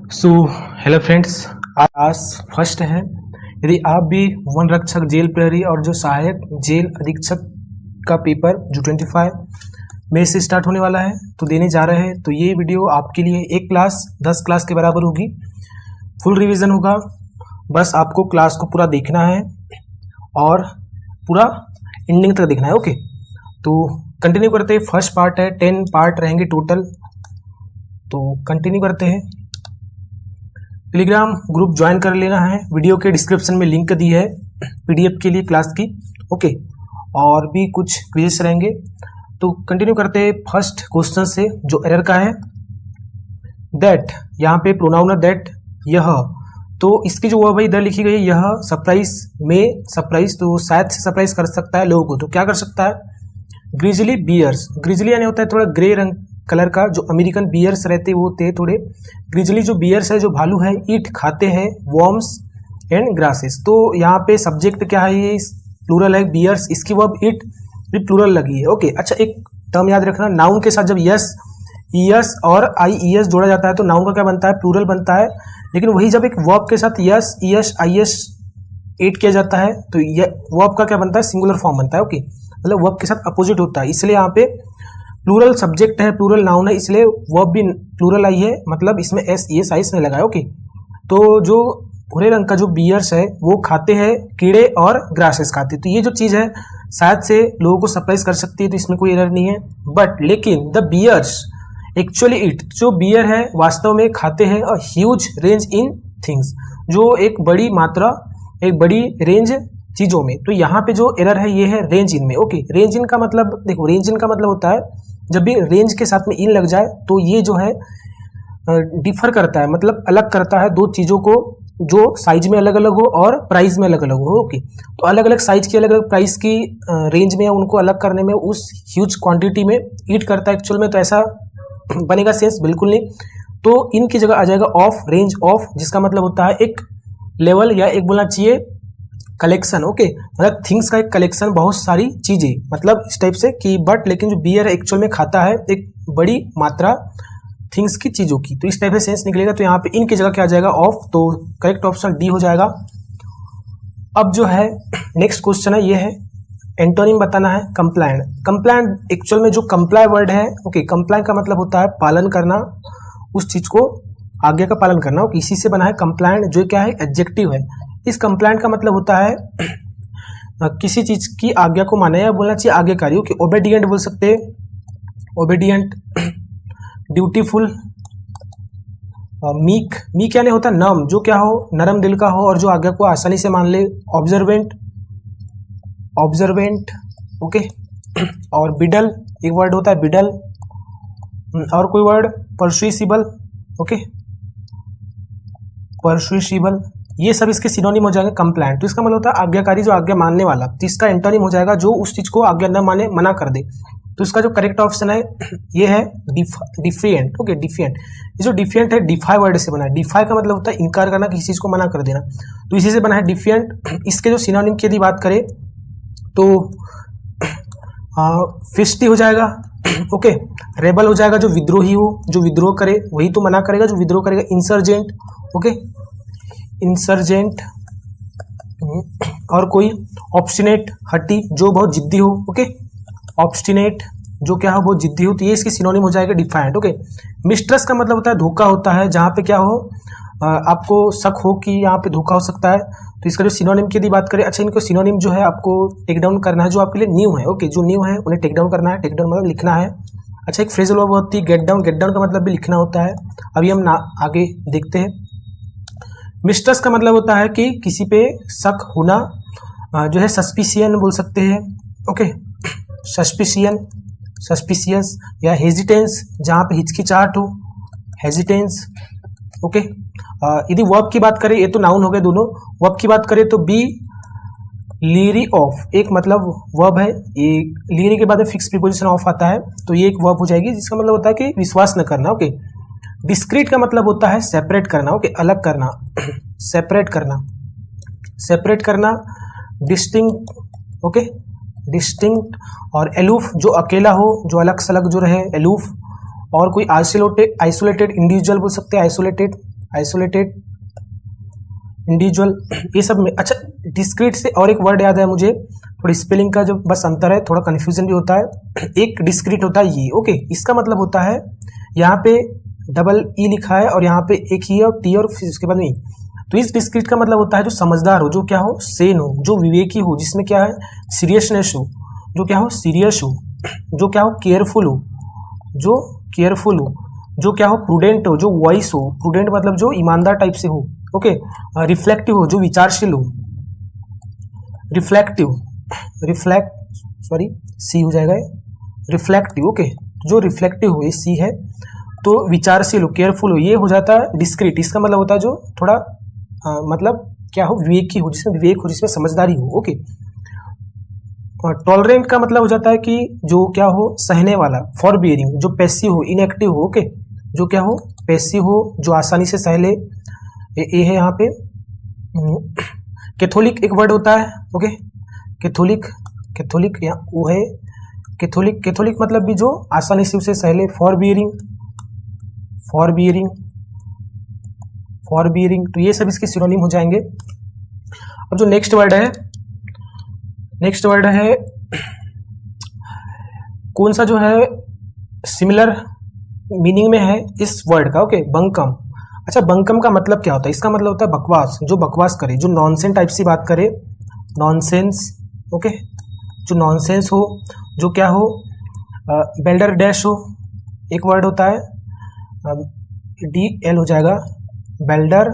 So hello friends, आज first है। यदि आप भी वन रक्षक जेल प्रहरी और जो सहायक जेल अधीक्षक का पेपर जो 25 मई से स्टार्ट होने वाला है तो देने जा रहे हैं, तो ये वीडियो आपके लिए एक क्लास 10 क्लास के बराबर होगी। फुल रिवीजन होगा, बस आपको क्लास को पूरा देखना है और पूरा एंडिंग तक देखना है। ओके, तो कंटिन्यू करते हैं। फर्स्ट पार्ट है, 10 पार्ट रहेंगे टोटल, तो कंटिन्यू करते हैं। टेलीग्राम ग्रुप ज्वाइन कर लेना है, वीडियो के डिस्क्रिप्शन में लिंक दी है पीडीएफ के लिए क्लास की। ओके, और भी कुछ क्विजेस रहेंगे, तो कंटिन्यू करते हैं फर्स्ट क्वेश्चन से जो एरर का है। दैट, यहाँ पे प्रोनाउन दैट, यह, तो इसकी जो वर्ब है इधर लिखी गई है यह सरप्राइज में, सरप्राइज तो शायद से सरप्राइज कर सकता है लोगों को, तो क्या कर सकता है? ग्रिजली बियर्स, ग्रिजली यानी होता है थोड़ा ग्रे रंग कलर का, जो अमेरिकन बियर्स रहते हैं वो थे थोड़े। ग्रिजली जो बियर्स है, जो भालू है, ईट खाते हैं वॉर्म्स एंड ग्रासेस। तो यहाँ पे सब्जेक्ट क्या है, ये प्लूरल है बियर्स, इसकी वर्ब ईट भी प्लूरल लगी है। ओके, अच्छा एक टर्म याद रखना, नाउन के साथ जब यस और IES जोड़ा जाता है तो नाउन का क्या बनता है? प्लूरल बनता है। लेकिन वही जब एक वर्ब के साथ यस IS एड किया जाता है तो वर्ब का क्या बनता है? सिंगुलर फॉर्म बनता है। ओके, मतलब वर्ब के साथ अपोजिट होता है, इसलिए यहाँ पे प्लूरल सब्जेक्ट है, प्लूरल नाउन है, इसलिए वर्ब भी प्लूरल आई है, मतलब इसमें SES नहीं लगा है। ओके, तो जो भूरे रंग का जो बियर्स है वो खाते हैं कीड़े और ग्रासेस खाते हैं, तो ये जो चीज़ है शायद से लोगों को सरप्राइज कर सकती है, तो इसमें कोई एरर नहीं है। बट लेकिन द बियर्स एक्चुअली इट, जो बियर है वास्तव में खाते हैं a huge range in things, जो एक बड़ी मात्रा, एक बड़ी रेंज चीज़ों में। तो यहाँ पे जो एरर है ये है रेंज इन में। ओके, रेंज इन का मतलब देखो, रेंज इन का मतलब होता है जब भी रेंज के साथ में इन लग जाए तो ये जो है डिफर करता है, मतलब अलग करता है दो चीज़ों को, जो साइज में अलग अलग हो और प्राइस में अलग अलग हो। ओके, तो अलग अलग साइज की, अलग अलग प्राइस की रेंज में उनको अलग करने में उस ह्यूज क्वांटिटी में ईट करता है एक्चुअल में, तो ऐसा बनेगा सेंस बिल्कुल नहीं। तो इनकी जगह आ जाएगा ऑफ, रेंज ऑफ, जिसका मतलब होता है एक लेवल या एक बोलना चाहिए कलेक्शन। ओके, मतलब थिंग्स का एक कलेक्शन, बहुत सारी चीजें, मतलब इस टाइप से कि बट लेकिन जो बियर एक्चुअल में खाता है एक बड़ी मात्रा थिंग्स की चीजों की, तो इस टाइप से सेंस निकलेगा। तो यहाँ पे इनकी जगह क्या आ जाएगा? ऑफ, तो करेक्ट ऑप्शन डी हो जाएगा। अब जो है नेक्स्ट क्वेश्चन है, ये है एंटोनिम बताना है कंप्लायंट। कंप्लायंट एक्चुअल में जो कंप्लाई वर्ड है, ओके, कंप्लाई का मतलब होता है पालन करना, उस चीज को, आज्ञा का पालन करना। ओके, इसी से बना है कंप्लायंट, जो क्या है? एडजेक्टिव है। इस कंप्लायंट का मतलब होता है किसी चीज की आज्ञा को माने, या बोलना चाहिए आज्ञाकारी। ओके, ओबेडिएंट बोल सकते हैं, ओबेडिएंट, ड्यूटीफुल, मीक, मीक यानी होता है नर्म, जो क्या हो, नरम दिल का हो और जो आज्ञा को आसानी से मान ले। ऑब्जर्वेंट, ऑब्जर्वेंट, ओके, और बिडल, एक वर्ड होता है बिडल, और कोई वर्ड परसुइसिबल। ओके, परसुइसिबल, ये सब इसके सिनोनिम हो जाएंगे कंप्लायंट। तो इसका मतलब होता है आज्ञाकारी, जो आज्ञा मानने वाला, तो इसका एंटोनिम हो जाएगा जो उस चीज को आज्ञा न माने, मना कर दे। तो इसका जो करेक्ट ऑप्शन है ये है डिफिएंट। ओके, डिफिएंट, ये जो डिफिएंट है डिफाई वर्ड से बना है। डिफाई का मतलब होता है इनकार करना, किसी चीज को मना कर देना, तो इसी से बना है डिफिएंट। इसके जो सिनोनिम की यदि बात करें तो फिस्टी हो जाएगा। ओके, रेबल हो जाएगा, जो विद्रोही हो, जो विद्रोह करे वही तो मना करेगा, जो विद्रोह करेगा। इंसर्जेंट, ओके, इंसर्जेंट, और कोई ऑब्स्टिनेट, हट्टी, जो बहुत जिद्दी हो। ओके, ऑब्स्टिनेट, जो क्या हो, बहुत जिद्दी हो, तो ये इसकी सिनोनिम हो जाएगा डिफाइंट। ओके, मिस्ट्रस का मतलब होता है धोखा होता है, जहाँ पे क्या हो, आपको शक हो कि यहाँ पे धोखा हो सकता है, तो इसका जो सिनोनिम की यदि बात करें, अच्छा इनको सिनोनिम जो है आपको टेक डाउन करना है, जो आपके लिए न्यू है। ओके, जो न्यू है उन्हें टेक डाउन करना है, टेक डाउन मतलब लिखना है। अच्छा, एक फ्रेजल वर्ब होती है गेट डाउन, गेट डाउन का मतलब भी लिखना होता है, अभी हम आगे देखते हैं। मिस्ट्रस का मतलब होता है कि किसी पे शक होना, जो है सस्पिशियन बोल सकते हैं। ओके, सस्पिशियन, सस्पिशियस, या हेजिटेंस, जहाँ पे हिचकिचाहट हो, हेजिटेंस। ओके, यदि वर्ब की बात करें, ये तो नाउन हो गए दोनों, वर्ब की बात करें तो बी लीरी ऑफ, एक मतलब वर्ब है, ये लीरी के बाद में फिक्स प्रीपोजिशन ऑफ आता है, तो ये एक वर्ब हो जाएगी, जिसका मतलब होता है कि विश्वास न करना। ओके, डिस्क्रीट का मतलब होता है सेपरेट करना। ओके, अलग करना, सेपरेट करना, सेपरेट करना। डिस्टिंक्ट, ओके, डिस्टिंक्ट, और एलूफ, जो अकेला हो, जो अलग सलग जो रहे, एलूफ। और कोई आइसोलेटेड इंडिविजुअल बोल सकते हैं, आइसोलेटेड, आइसोलेटेड, इंडिविजुअल, ये सब में। अच्छा, डिस्क्रीट से और एक वर्ड याद है मुझे, थोड़ी स्पेलिंग का जो बस अंतर है, थोड़ा कन्फ्यूजन भी होता है। एक डिस्क्रीट होता है ये, ओके, इसका मतलब होता है यहाँ पे डबल ई लिखा है और यहाँ पे एक ही और टी और फिर उसके बाद में। तो इस डिस्क्रीट का मतलब होता है जो समझदार हो, जो क्या हो, सेन हो, जो विवेकी हो, जिसमें क्या है सीरियसनेस हो, जो क्या हो सीरियस हो, जो क्या हो केयरफुल हो, जो केयरफुल हो, जो क्या हो प्रूडेंट हो, जो वॉइस हो, प्रूडेंट मतलब जो ईमानदार टाइप से हो, ओके, रिफ्लेक्टिव हो, जो विचारशील हो, रिफ्लेक्टिव, सॉरी सी हो जाएगा, रिफ्लेक्टिव, ओके, जो रिफ्लेक्टिव हो ये सी है, तो विचारशील हो, केयरफुल हो, ये हो जाता है डिस्क्रीट। इसका मतलब होता है जो थोड़ा मतलब क्या हो विवेकी हो, जिसमें विवेक हो, जिसमें समझदारी हो, ओके। टॉलरेंट का मतलब हो जाता है कि जो क्या हो सहने वाला, फॉरबियरिंग, जो पैसिव हो, इनएक्टिव हो, ओके, जो क्या हो पैसिव हो, जो आसानी से सह ले, ये है यहाँ पे। कैथोलिक एक वर्ड होता है, ओके, कैथोलिक यहाँ वो है कैथोलिक मतलब भी जो आसानी से उसे सह ले, फॉरबियरिंग, तो ये सब इसके सिनोनिम हो जाएंगे। अब जो नेक्स्ट वर्ड है कौन सा जो है सिमिलर मीनिंग में है इस वर्ड का, ओके, बंकम। अच्छा, बंकम का मतलब क्या होता है? इसका मतलब होता है बकवास, जो बकवास करे, जो नॉनसेंस टाइप से बात करे, नॉनसेंस, ओके, जो नॉनसेंस हो, जो क्या हो बेल्डर डैश हो, एक वर्ड होता है डी एल हो जाएगा, बेल्डर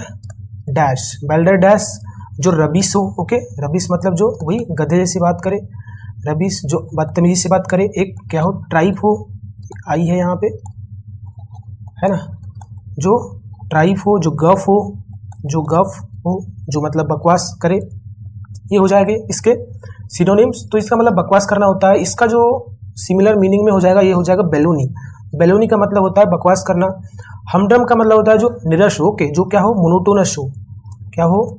डैश, जो रबिश हो, ओके, रबिश मतलब जो वही गधे जैसी बात करे, रबिश जो बदतमीजी से बात करे। एक क्या हो ट्राइब हो, आई है यहाँ पे, है ना, जो ट्राइब हो, जो गफ हो, जो मतलब बकवास करे, ये हो जाएंगे इसके सिनोनिम्स। तो इसका मतलब बकवास करना होता है। इसका जो सिमिलर मीनिंग में हो जाएगा ये हो जाएगा बेलूनी का मतलब होता है बकवास करना। हमड्रम का मतलब होता है जो निरस हो, ओके, जो क्या हो मोनोटोनस हो, क्या हो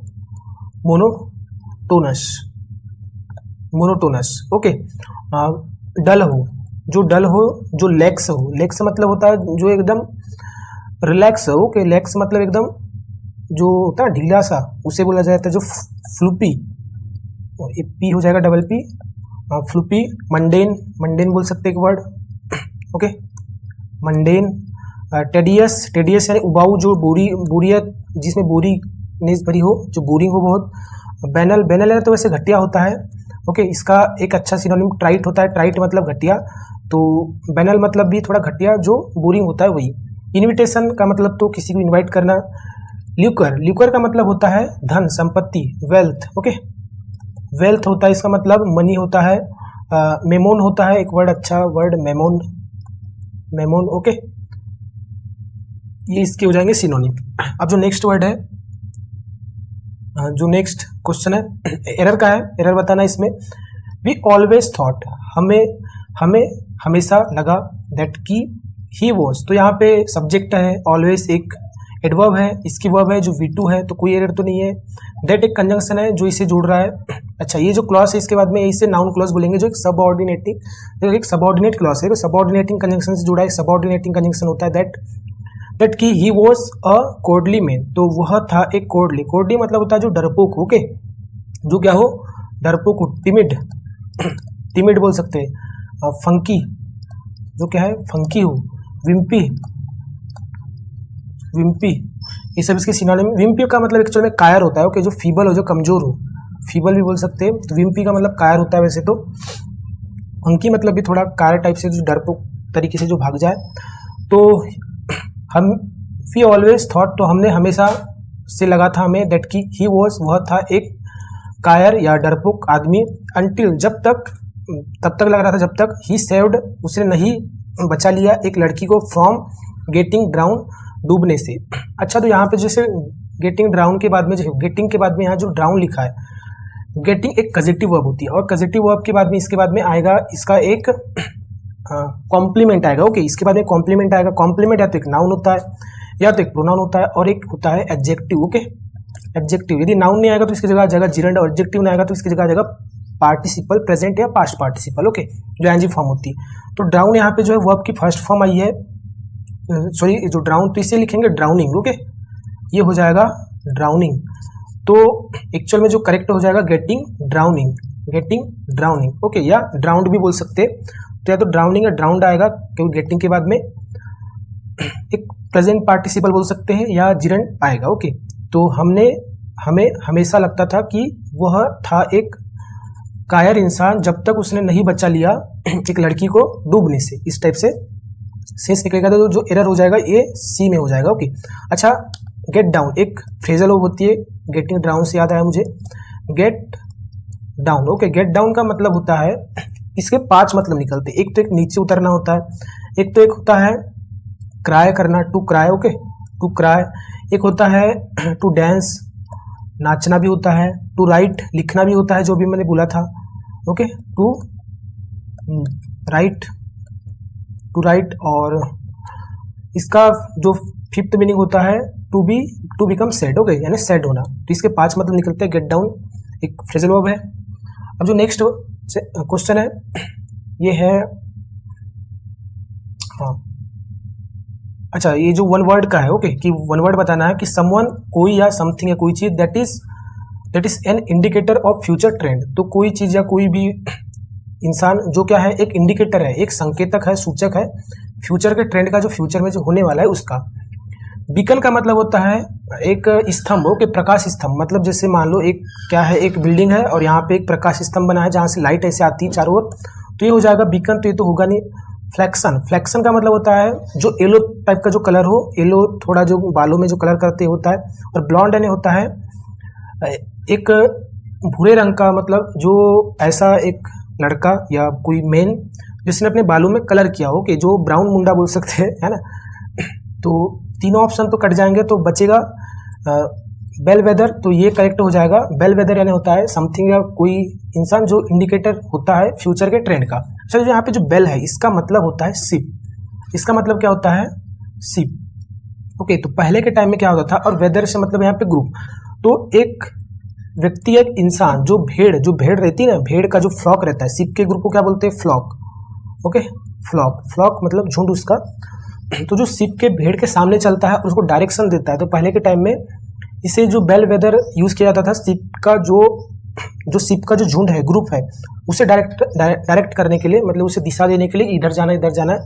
मोनोटोनस, ओके। डल हो, जो लेक्स मतलब होता है जो एकदम रिलैक्स हो, ओके, लेक्स मतलब एकदम जो होता है ढीला सा, उसे बोला जाता है जो फ्लूपी, पी हो जाएगा डबल पी, फ्लूपी। मंडेन बोल सकते एक वर्ड, ओके, मंडेन। टेडियस यानी उबाऊ, जो बोरियत, जिसमें बोरीनेस भरी हो, जो बोरिंग हो बहुत। बैनल है तो वैसे घटिया होता है, ओके। इसका एक अच्छा सिनोनिम ट्राइट होता है, ट्राइट मतलब घटिया, तो बैनल मतलब भी थोड़ा घटिया, जो बोरिंग होता है वही। इनविटेशन का मतलब तो किसी को इनवाइट करना। ल्यूकर का मतलब होता है धन, संपत्ति, वेल्थ, ओके, वेल्थ होता है इसका मतलब मनी होता है। मेमोन होता है एक वर्ड, अच्छा वर्ड मेमोन, ओके, ये इसके हो जाएंगे सिनोनिम। अब जो नेक्स्ट वर्ड है, जो नेक्स्ट क्वेश्चन है एरर का है, एरर बताना इसमें। वी ऑलवेज थॉट, हमें हमेशा लगा, दैट की ही वॉज, तो यहाँ पे सब्जेक्ट है, ऑलवेज एक एडवर्ब है, इसकी वर्ब है जो V2 है, तो कोई एरर तो नहीं है। दैट एक कंजंक्शन है जो इसे जोड़ रहा है। अच्छा, ये जो क्लॉज है इसके बाद में इसे नाउन क्लॉज बोलेंगे, जो एक सबऑर्डिनेट क्लॉज है, सबऑर्डिनेटिंग कंजंक्शन से जुड़ा है। सबऑर्डिनेटिंग कंजंक्शन होता है दैट कि ही वॉज अ कोर्डली मैन, तो वह था एक कोर्डली मतलब होता है जो डरपोक, ओके, जो क्या हो डरपोक हो, टिमिड बोल सकते हैं। फंकी, जो क्या है फंकी हो। विम्पी, ये सब इसके सिनोनिम। विम्पी का मतलब एक्चुअल में कायर होता है, ओके, जो फीबल हो, जो कमजोर हो, फीबल भी बोल सकते हैं। तो विम्पी का मतलब कायर होता है वैसे तो। फंकी मतलब भी थोड़ा कायर टाइप से, जो डरपोक तरीके से जो भाग जाए। तो हम वी ऑलवेज थॉट, तो हमने हमेशा से लगा था हमें, दैट की ही वॉज, वह था एक कायर या डरपोक आदमी। अनटिल, तब तक लग रहा था जब तक ही सेव्ड, उसने नहीं बचा लिया एक लड़की को फ्रॉम गेटिंग ड्राउन, डूबने से। अच्छा, तो यहाँ पे जैसे गेटिंग ड्राउन के बाद में, जो गेटिंग के बाद में यहाँ जो ड्राउन लिखा है, गेटिंग एक कजेटिव वर्ब होती है, और कजेटिव वर्ब के बाद में इसके बाद में आएगा इसका एक कॉम्प्लीमेंट आएगा, ओके, इसके बाद में कॉम्प्लीमेंट आएगा। कॉम्प्लीमेंट या तो एक नाउन होता है या तो एक प्रोनाउन होता है, और एक होता है एडजेक्टिव, ओके, एडजेक्टिव। यदि नाउन नहीं आएगा तो इसकी जगह आ जाएगा जिरंड, और एडजेक्टिव नहीं आएगा तो इसकी जगह आ जाएगा पार्टिसिपल, प्रेजेंट या पास्ट पार्टिसिपल, ओके, जो एनजी फॉर्म होती है। तो ड्राउन यहाँ पे जो है वर्ब की फर्स्ट फॉर्म आई है, सॉरी जो ड्राउन, तो इसे लिखेंगे ड्राउनिंग, ओके, ये हो जाएगा ड्राउनिंग। तो एक्चुअल में जो करेक्ट हो जाएगा getting drowning, getting drowning, okay, या ड्राउंड भी बोल सकते हैं। तो या तो ड्राउनिंग या ड्राउंड आएगा, क्योंकि गेटिंग के बाद में एक प्रेजेंट पार्टिसिपल बोल सकते हैं या जिरंड आएगा, ओके। तो हमें हमेशा लगता था कि वह था एक कायर इंसान जब तक उसने नहीं बचा लिया एक लड़की को डूबने से। इस टाइप से सेंस निकलेगा, तो जो एरर हो जाएगा ये सी में हो जाएगा, ओके। अच्छा, गेट डाउन एक फ्रेजल वर्ब होती है, गेटिंग डाउन से याद आया मुझे, get down, okay. Get down का मतलब होता है, इसके 5 मतलब निकलते हैं। एक तो एक नीचे उतरना होता है, एक तो एक होता है क्राई करना, to cry, okay, to cry. एक होता है टू डांस, नाचना भी होता है। टू राइट लिखना भी होता है, जो भी मैंने बोला था, okay, to write, to write. और इसका जो 5th मीनिंग होता है टू बिकम सैड, ओके, यानी सैड होना। तो इसके 5 मतलब निकलते हैं। गेट डाउन एक फ्रेजल वर्ब है। अब जो नेक्स्ट क्वेश्चन है ये है, हाँ, अच्छा, ये जो वन वर्ड का है, ओके, कि वन वर्ड बताना है कि समवन, कोई या समथिंग या कोई चीज, that is an indicator of future trend. तो कोई चीज या कोई भी इंसान जो क्या है, एक इंडिकेटर है, एक संकेतक है, सूचक है फ्यूचर के ट्रेंड का, जो फ्यूचर में जो होने वाला है उसका। बीकन का मतलब होता है एक स्तंभ, ओके, प्रकाश स्तंभ। मतलब जैसे मान लो एक क्या है, एक बिल्डिंग है और यहाँ पे एक प्रकाश स्तंभ बना है जहाँ से लाइट ऐसे आती है चारों ओर, तो ये हो जाएगा बीकन। तो ये तो होगा नहीं। फ्लैक्सन, फ्लैक्सन का मतलब होता है जो येलो टाइप का जो कलर हो, येलो थोड़ा जो बालों में जो कलर करते होता है। और ब्लॉन्ड यानी होता है एक भूरे रंग का, मतलब जो ऐसा एक लड़का या कोई मेन जिसने अपने बालों में कलर किया हो, ओके, जो ब्राउन मुंडा बोल सकते हैं, है ना। तो तीनों ऑप्शन तो कट जाएंगे, तो बचेगा बेल वेदर। तो ये करेक्ट हो जाएगा। बेल वेदर यानी होता है समथिंग या कोई इंसान जो इंडिकेटर होता है फ्यूचर के ट्रेंड का। अच्छा, जो यहाँ पे जो बेल है इसका मतलब होता है शिप। इसका मतलब क्या होता है, शिप, ओके। तो पहले के टाइम में क्या होता था, और वेदर से मतलब यहाँ पे ग्रुप। तो एक व्यक्ति, एक इंसान, जो भेड़ रहती है ना, भेड़ का जो फ्लॉक रहता है, शिप के ग्रुप को क्या बोलते हैं, फ्लॉक, ओके। फ्लॉक मतलब झुंड उसका। तो जो शिप के भेड़ के सामने चलता है और उसको डायरेक्शन देता है, तो पहले के टाइम में इसे जो बेल वेदर यूज किया जाता था, शिप का जो शिप का जो झुंड है, ग्रुप है, उसे डायरेक्ट करने के लिए, मतलब उसे दिशा देने के लिए, इधर जाना इधर जाना है।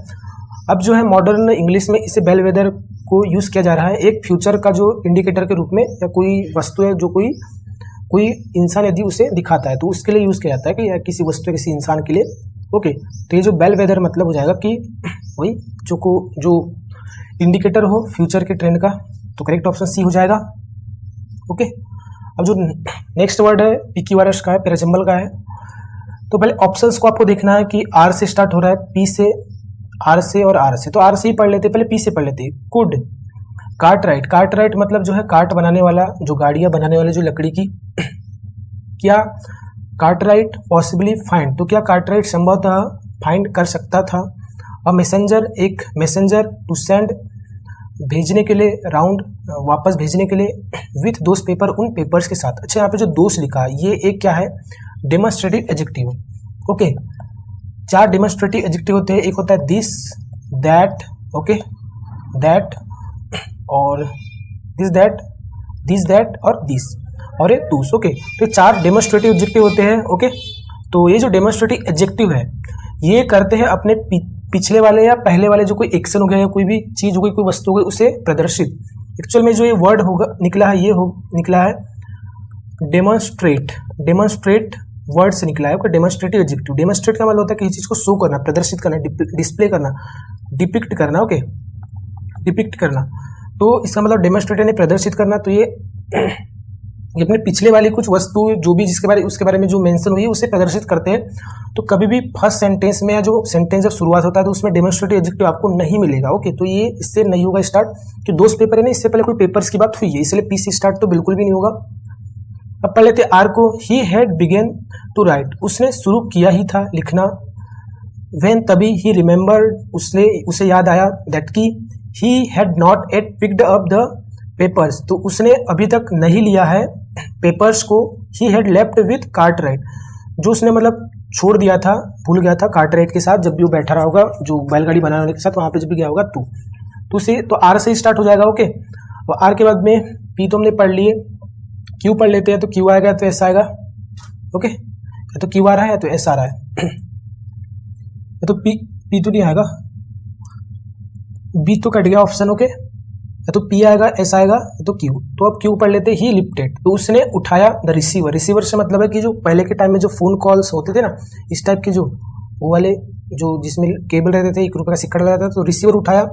अब जो है मॉडर्न इंग्लिश में इसे बेल वेदर को यूज किया जा रहा है एक फ्यूचर का जो इंडिकेटर के रूप में, या कोई वस्तु है जो कोई इंसान यदि उसे दिखाता है तो उसके लिए यूज किया जाता है, कि या किसी वस्तु किसी इंसान के लिए, ओके। तो ये जो बेल वेदर मतलब हो जाएगा कि वही जो इंडिकेटर हो फ्यूचर के ट्रेंड का। तो करेक्ट ऑप्शन सी हो जाएगा, ओके। अब जो नेक्स्ट वर्ड है पिक्यूआरएस का है, पैराजम्बल का है। तो पहले ऑप्शंस को आपको देखना है कि आर से स्टार्ट हो रहा है, पी से, आर से और आर से। तो आर से ही पढ़ लेते, पहले पी से पढ़ लेते। Could, cart right, cart right मतलब जो है कार्ट बनाने वाला, जो गाड़ियां बनाने वाले, जो लकड़ी की। क्या कार्ट राइट पॉसिबली फाइंड, तो क्या कार्ट राइट संभवतः फाइंड कर सकता था। और मैसेंजर, एक मैसेंजर टू सेंड, भेजने के लिए, राउंड वापस भेजने के लिए, विथ दोस पेपर, उन पेपर्स के साथ। अच्छा, यहाँ पे जो दोस लिखा है ये एक क्या है, demonstrative adjective, okay. 4 demonstrative adjective होते हैं, एक होता है दिस, दैट, ओके, दैट, और दिस दैट और दिस, और एक टूस, ओके। तो 4 डेमोन्स्ट्रेटिव एडजेक्टिव होते हैं, ओके। तो ये जो डेमोन्स्ट्रेटिव एडजेक्टिव है ये करते हैं अपने पिछले वाले या पहले वाले जो कोई एक्शन हो गया या कोई भी चीज हो गई, कोई वस्तु हो गई, उसे प्रदर्शित। एक्चुअल में जो ये वर्ड होगा निकला है, ये निकला है डेमोन्स्ट्रेट, डेमोन्स्ट्रेट वर्ड से निकला है, डेमोन्स्ट्रेटिव एडजेक्टिव। डेमोन्स्ट्रेट का मतलब होता है किसी चीज को शो करना, प्रदर्शित करना, डिस्प्ले करना, डिपिक्ट करना, ओके, डिपिक्ट करना। तो इसका मतलब डेमोन्स्ट्रेट यानी प्रदर्शित करना। तो ये अपने पिछले वाली कुछ वस्तु जो भी उसके बारे में जो मेंशन हुई है उसे प्रदर्शित करते हैं। तो कभी भी फर्स्ट सेंटेंस में या जो सेंटेंस जब शुरुआत होता है तो उसमें डेमोन्स्ट्रेटिव एडजेक्टिव आपको नहीं मिलेगा, ओके। तो ये इससे नहीं होगा स्टार्ट, कि दोस्त पेपर है ना, इससे पहले कोई पेपर्स की बात हुई है, इसलिए पी से स्टार्ट तो बिल्कुल भी नहीं होगा। अब पढ़ लेते आर को। He had begun to write, उसने शुरू किया ही था लिखना। व्हेन तभी, ही रिमेंबर्ड, उसे याद आया, दैट की he had not at picked up the papers, तो उसने अभी तक नहीं लिया है पेपर्स को। He had left with cart right, जो उसने मतलब छोड़ दिया था, भूल गया था कार्ट राइट के साथ, जब भी वो बैठा रहा होगा जो बैलगाड़ी बनाने वाले के साथ, वहां पे जब भी गया होगा तो उसे, तो आर से स्टार्ट हो जाएगा, ओके। और आर के बाद में पी तो हमने पढ़ लिए, क्यू पढ़ लेते हैं। तो क्यू आएगा तो एस आएगा, ओके, या तो क्यू आ रहा है या तो एस आ रहा है, या तो पी तो नहीं आएगा, बी तो कट गया ऑप्शन, ओके, या तो पी आएगा, एस आएगा, या तो क्यू। तो अब क्यू पढ़ लेते ही लिफ्टेड, तो उसने उठाया द रिसीवर। रिसीवर से मतलब है कि जो पहले के टाइम में जो फोन कॉल्स होते थे ना, इस टाइप के जो वो वाले जो जिसमें केबल रहते थे, 1 रुपये का सिक्का रहता था, तो रिसीवर उठाया,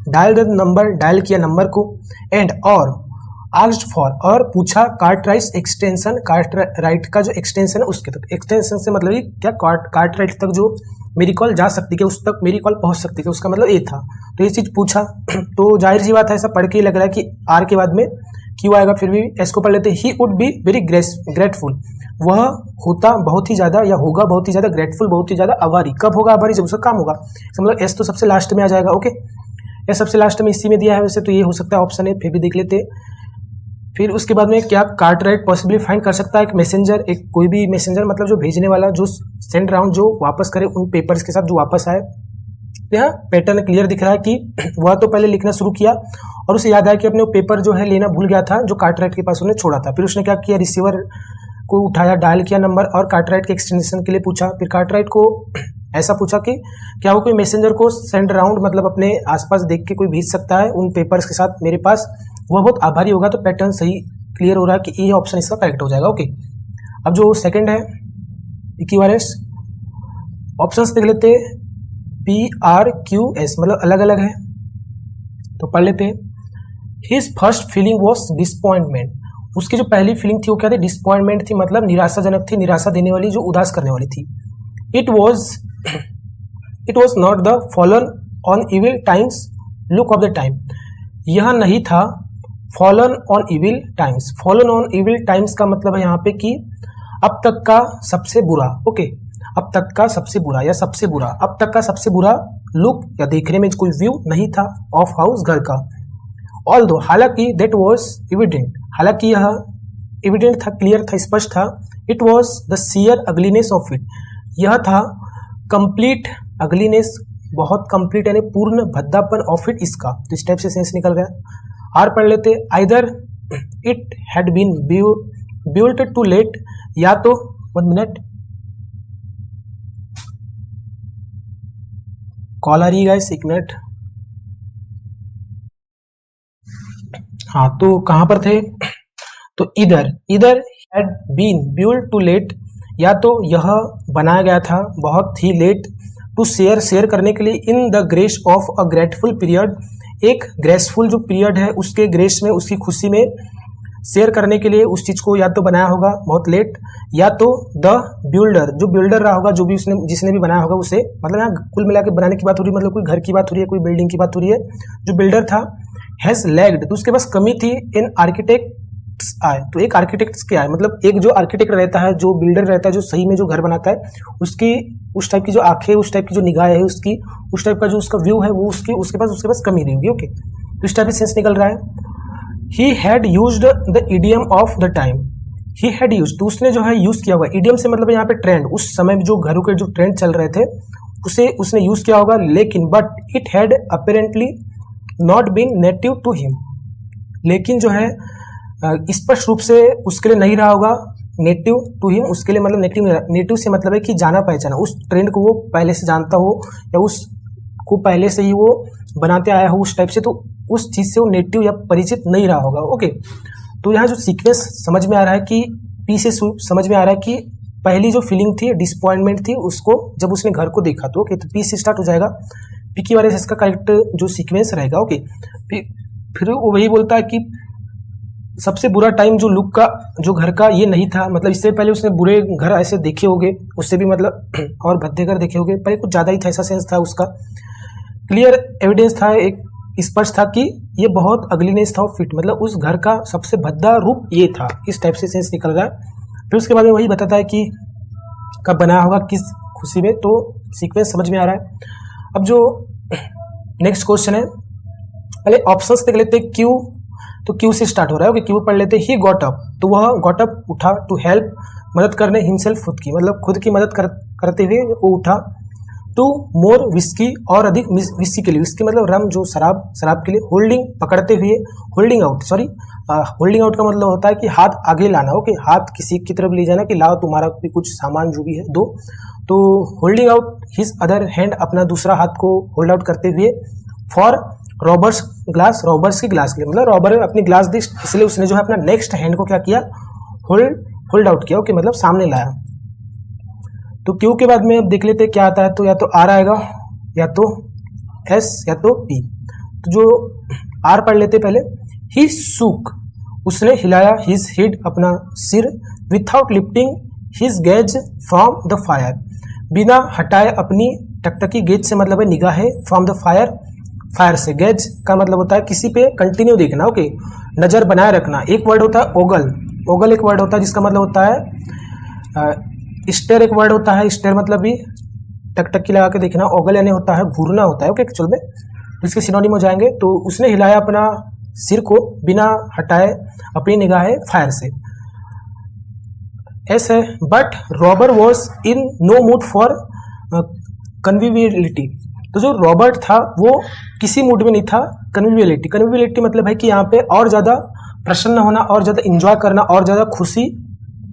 डायल द नंबर, डायल किया नंबर को, एंड और आस्क्ड फॉर, और पूछा कार्टराइट एक्सटेंशन, कार्टराइट का जो एक्सटेंशन है उसके तक। एक्सटेंशन से मतलब ये क्या, कार्टराइट तक जो मेरी कॉल जा सकती है, उस तक मेरी कॉल पहुंच सकती है, उसका मतलब ये था। तो ये चीज़ पूछा, तो जाहिर सी बात है, ऐसा पढ़ के ही लग रहा है कि आर के बाद में क्यू आएगा, फिर भी एस को पढ़ लेते, he would be very grateful, वह होता बहुत ही ज़्यादा या होगा बहुत ही ज़्यादा ग्रेटफुल, बहुत ही ज़्यादा आभारी। कब होगा आभारी, जब उसका काम होगा। मतलब एस तो सबसे लास्ट में आ जाएगा, ओके, एस सबसे लास्ट में इसी में दिया है वैसे, तो ये हो सकता है ऑप्शन है, फिर भी देख लेते। फिर उसके बाद में क्या कार्टराइट पॉसिबली फाइंड कर सकता है एक मैसेंजर, एक कोई भी मैसेंजर मतलब जो भेजने वाला, जो सेंड राउंड, जो वापस करे उन पेपर्स के साथ, जो वापस आए। यहाँ पैटर्न क्लियर दिख रहा है कि वह तो पहले लिखना शुरू किया और उसे याद आया कि अपने वो पेपर जो है लेना भूल गया था, जो कार्टराइट के पास उन्हें छोड़ा था। फिर उसने क्या किया, रिसीवर को उठाया, डायल किया नंबर और कार्टराइट के एक्सटेंशन के लिए पूछा। फिर कार्टराइट को ऐसा पूछा कि क्या वो कोई मैसेंजर को सेंड राउंड मतलब अपने आसपास देख के कोई भेज सकता है उन पेपर्स के साथ मेरे पास, वह बहुत आभारी होगा। तो पैटर्न सही क्लियर हो रहा है कि ये ऑप्शन इसका करेक्ट हो जाएगा, ओके। अब जो सेकंड है इक्विवेलेंस, ऑप्शंस देख लेते, पी आर क्यू एस मतलब अलग अलग है, तो पढ़ लेते हैं। हिज फर्स्ट फीलिंग वॉज डिसपॉइंटमेंट, उसकी जो पहली फीलिंग थी वो क्या थी, डिसपॉइंटमेंट थी, मतलब निराशाजनक थी, निराशा देने वाली, जो उदास करने वाली थी। It was not the fallen on evil times look of the time, यह नहीं था fallen on evil times. Fallen on evil times का मतलब है यहाँ पे कि अब तक का सबसे बुरा, ओके, अब तक का सबसे बुरा या सबसे बुरा, अब तक का सबसे बुरा लुक या देखने में कोई व्यू नहीं था ऑफ हाउस, घर का। ऑल्दो हालांकि दैट वाज एविडेंट, हालांकि यह एविडेंट था, क्लियर था, स्पष्ट था। It was the sheer ugliness of it, यह था कंप्लीट अगलीनेस, बहुत कंप्लीट यानी पूर्ण भद्दापन ऑफ इट, इसका। तो इस टाइप से सेंस निकल गया। आर पढ़ लेते, either it had been built too late, या तो 1 मिनट कॉल आ रही है गाइस, 1 मिनट। हाँ, तो कहां पर थे, तो either had been built too late, या तो यह बनाया गया था बहुत ही लेट, टू शेयर करने के लिए, in the grace of a grateful period, एक ग्रेसफुल जो पीरियड है उसके ग्रेस में, उसकी खुशी में शेयर करने के लिए उस चीज को या तो बनाया होगा बहुत लेट, या तो द बिल्डर, जो बिल्डर रहा होगा, जो भी उसने जिसने भी बनाया होगा उसे, मतलब यहाँ कुल मिला के बनाने की बात हो रही है, मतलब कोई घर की बात हो रही है, कोई बिल्डिंग की बात हो रही है, जो बिल्डर था हैज लैग्ड, तो उसके पास कमी थी इन आर्किटेक्ट्स आए, तो एक आर्किटेक्ट्स के आए, मतलब एक जो आर्किटेक्ट रहता है, जो बिल्डर रहता है, जो सही में जो घर बनाता है, उसकी उस टाइप की जो आंखें, उस टाइप की जो निगाह है उसकी, उस टाइप का जो उसका व्यू है वो उसके पास कमी नहीं होगी, ओके। तो इस टाइप से सेंस निकल रहा है। He had used the idiom of the time. He had used, तो उसने जो है यूज किया होगा, idiom से मतलब यहाँ पे ट्रेंड, उस समय में जो घरों के जो ट्रेंड चल रहे थे उसे उसने यूज किया होगा, लेकिन but it had apparently not been native to him, लेकिन जो है स्पष्ट रूप से उसके लिए नहीं रहा होगा नेटिव टू हिम, उसके लिए मतलब नेटिव से मतलब है कि जाना पहचाना, उस ट्रेंड को वो पहले से जानता हो या उसको पहले से ही वो बनाते आया हो उस टाइप से, तो उस चीज से वो नेटिव या परिचित नहीं रहा होगा, ओके। तो यहाँ जो सीक्वेंस समझ में आ रहा है कि पी से समझ में आ रहा है कि पहली जो फीलिंग थी डिसपॉइंटमेंट थी, उसको जब उसने घर को देखा, तो ओके, तो पी से स्टार्ट हो जाएगा, पी की वजह से इसका करेक्ट जो सीक्वेंस रहेगा, ओके। फिर वो वही बोलता है कि सबसे बुरा टाइम जो लुक का, जो घर का, ये नहीं था, मतलब इससे पहले उसने बुरे घर ऐसे देखे होंगे, उससे भी मतलब और भद्दे घर देखे होंगे, पर कुछ ज्यादा ही था, ऐसा सेंस था उसका। क्लियर एविडेंस था, एक स्पष्ट था कि ये बहुत अगलीनेस था फिट, मतलब उस घर का सबसे भद्दा रूप ये था, इस टाइप से सेंस निकल रहा है। फिर उसके बाद में वही बताता है कि कब बनाया होगा, किस खुशी में, तो सीक्वेंस समझ में आ रहा है। अब जो नेक्स्ट क्वेश्चन है, पहले ऑप्शंस देख लेते हैं। क्यू, तो क्यू से स्टार्ट हो रहा है, ओके, क्यू पढ़ लेते हैं। ही गॉट अप, तो वह गॉट अप उठा, टू हेल्प मदद करने, हिमसेल्फ खुद की, मतलब खुद की मदद करते हुए वो उठा। टू मोर विस्की, और अधिक विस्की के लिए, विस्की मतलब रम जो शराब के लिए, होल्डिंग पकड़ते हुए, होल्डिंग आउट होल्डिंग आउट का मतलब होता है कि हाथ आगे लाना, ओके, हाथ किसी की तरफ ले जाना कि लाओ तुम्हारा भी कुछ सामान जो भी है दो। तो holding out his other hand, अपना दूसरा हाथ को होल्ड आउट करते हुए, फॉर रॉबर्स ग्लास, रॉबर्स की ग्लास के लिए, मतलब रॉबर अपनी ग्लास दी, इसलिए उसने जो है अपना नेक्स्ट हैंड को क्या किया, होल्ड आउट किया, ओके, मतलब सामने लाया। तो क्यू के बाद में अब देख लेते क्या आता है, तो या तो आर आएगा, या तो एस, या तो पी। तो जो आर पढ़ लेते पहले, ही सूक, उसने हिलाया, हिज हेड, अपना सिर, without lifting his gaze from the fire, बिना हटाए अपनी टकटकी, गेज से मतलब है निगाहें, फ्रॉम द फायर, फायर से, गेज का मतलब होता है किसी पे कंटिन्यू देखना, ओके, नजर बनाए रखना। एक वर्ड होता है ओगल, ओगल एक वर्ड होता है जिसका मतलब होता है स्टेयर, एक वर्ड होता है स्टेयर, मतलब भी टकटकी लगा के देखना, ओगल यानी होता है घूरना होता है, ओके, एक्चुअल में इसके सिनोनिम हो जाएंगे। तो उसने हिलाया अपना सिर को, बिना हटाए अपनी निगाहें, फायर से, ऐसे। But Robert was in no mood for conviviality, तो जो रॉबर्ट था वो किसी मूड में नहीं था। कन्विवियलिटी मतलब है कि यहाँ पे और ज़्यादा प्रसन्न होना, और ज़्यादा इंजॉय करना, और ज़्यादा खुशी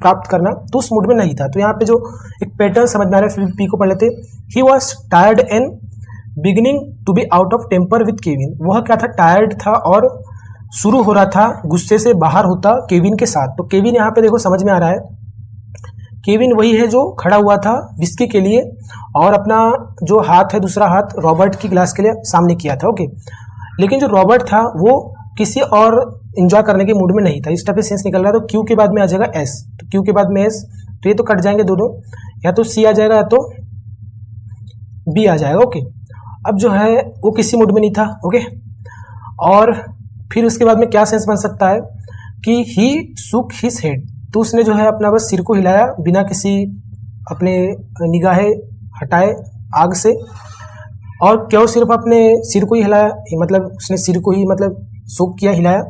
प्राप्त करना, तो उस मूड में नहीं था। तो यहाँ पे जो एक पैटर्न समझ में आ रहा है, पी को पढ़ लेते। He was tired and beginning to be out of temper with Kevin, वह क्या था, टायर्ड था और शुरू हो रहा था गुस्से से बाहर होता केविन के साथ। तो केविन यहाँ पे देखो समझ में आ रहा है, केविन वही है जो खड़ा हुआ था विस्की के लिए, और अपना जो हाथ है दूसरा हाथ रॉबर्ट की ग्लास के लिए सामने किया था, ओके। लेकिन जो रॉबर्ट था वो किसी और एंजॉय करने के मूड में नहीं था, इस टाइप से सेंस निकल रहा है। तो क्यू के बाद में आ जाएगा एस, तो क्यू के बाद में एस, तो ये तो कट जाएंगे दोनों, या तो सी आ जाएगा या तो बी आ जाएगा, ओके। अब जो है वो किसी मूड में नहीं था, ओके। और फिर उसके बाद में क्या सेंस बन सकता है कि ही सुक हिज हेड, तो उसने जो है अपना बस सिर को हिलाया बिना किसी अपने निगाहें हटाए आग से, और क्यों सिर्फ अपने सिर को ही हिलाया, मतलब उसने सिर को ही मतलब सूक किया, हिलाया,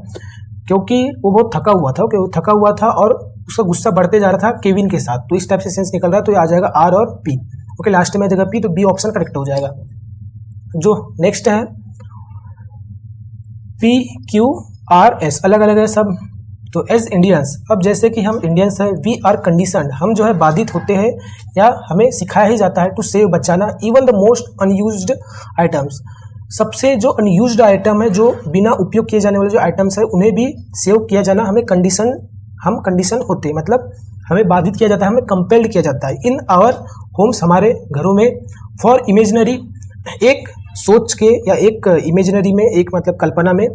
क्योंकि वो बहुत थका हुआ था, ओके, वो थका हुआ था और उसका गुस्सा बढ़ते जा रहा था केविन के साथ। तो इस टाइप से सेंस निकल रहा है, तो ये आ जाएगा आर और पी, ओके, लास्ट में आ जाएगा पी, तो बी ऑप्शन करेक्ट हो जाएगा। जो नेक्स्ट है पी क्यू आर एस, अलग अलग है सब। तो एज इंडियंस, अब जैसे कि हम इंडियंस हैं, वी आर कंडीशनड, हम जो है बाधित होते हैं या हमें सिखाया ही जाता है टू सेव, बचाना, even the most unused items, सबसे जो अनयूज्ड आइटम है, जो बिना उपयोग किए जाने वाले जो आइटम्स है, उन्हें भी सेव किया जाना, हमें हम कंडीशन होते हैं, मतलब हमें बाधित किया जाता है, हमें कंपेल्ड किया जाता है। इन आवर होम्स, हमारे घरों में, फॉर इमेजिनरी, एक सोच के या एक इमेजिनरी में, एक मतलब कल्पना में,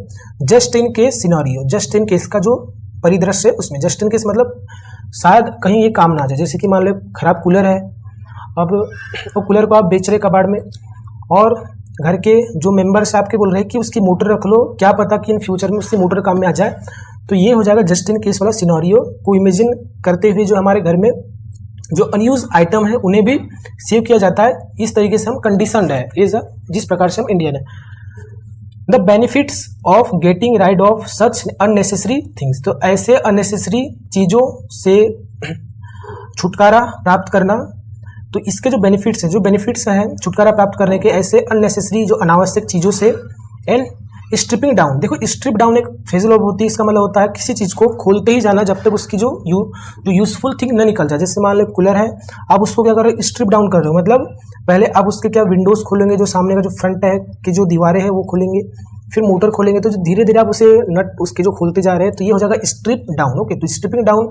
just in case scenario, just in case का जो परिदृश्य है उसमें, जस्ट इन केस मतलब शायद कहीं ये काम ना आ जाए। जैसे कि मान लो खराब कूलर है, अब वो कूलर को आप बेच रहे कबाड़ में, और घर के जो मेंबर्स आपके बोल रहे हैं कि उसकी मोटर रख लो, क्या पता कि इन फ्यूचर में उसकी मोटर काम में आ जाए। तो ये हो जाएगा जस्ट इन केस वाला सिनेरियो को इमेजिन करते हुए जो हमारे घर में जो अनयूज आइटम है उन्हें भी सेव किया जाता है। इस तरीके से हम कंडीशनड है, जिस प्रकार से हम इंडियन है। The benefits of getting ride of such unnecessary things, तो ऐसे अननेसेसरी चीज़ों से छुटकारा प्राप्त करना। तो इसके जो बेनिफिट्स हैं छुटकारा प्राप्त करने के, ऐसे अननेसेसरी जो अनावश्यक चीज़ों से। एंड स्ट्रिपिंग डाउन, देखो स्ट्रिप डाउन एक फ्रेजल वर्ब होती है, इसका मतलब होता है किसी चीज़ को खोलते ही जाना जब तक उसकी जो यूजफुल थिंग न निकल जाए। जैसे मान लो कूलर है, आप उसको क्या कर रहे हो, स्ट्रिप डाउन कर रहे हो, मतलब पहले आप उसके क्या विंडोज़ खोलेंगे, जो सामने का जो फ्रंट है कि जो दीवारें हैं वो खोलेंगे, फिर मोटर खोलेंगे, तो धीरे धीरे आप उसे नट उसके जो खोलते जा रहे हैं, तो ये हो जाएगा स्ट्रिप डाउन, ओके। तो स्ट्रिपिंग डाउन,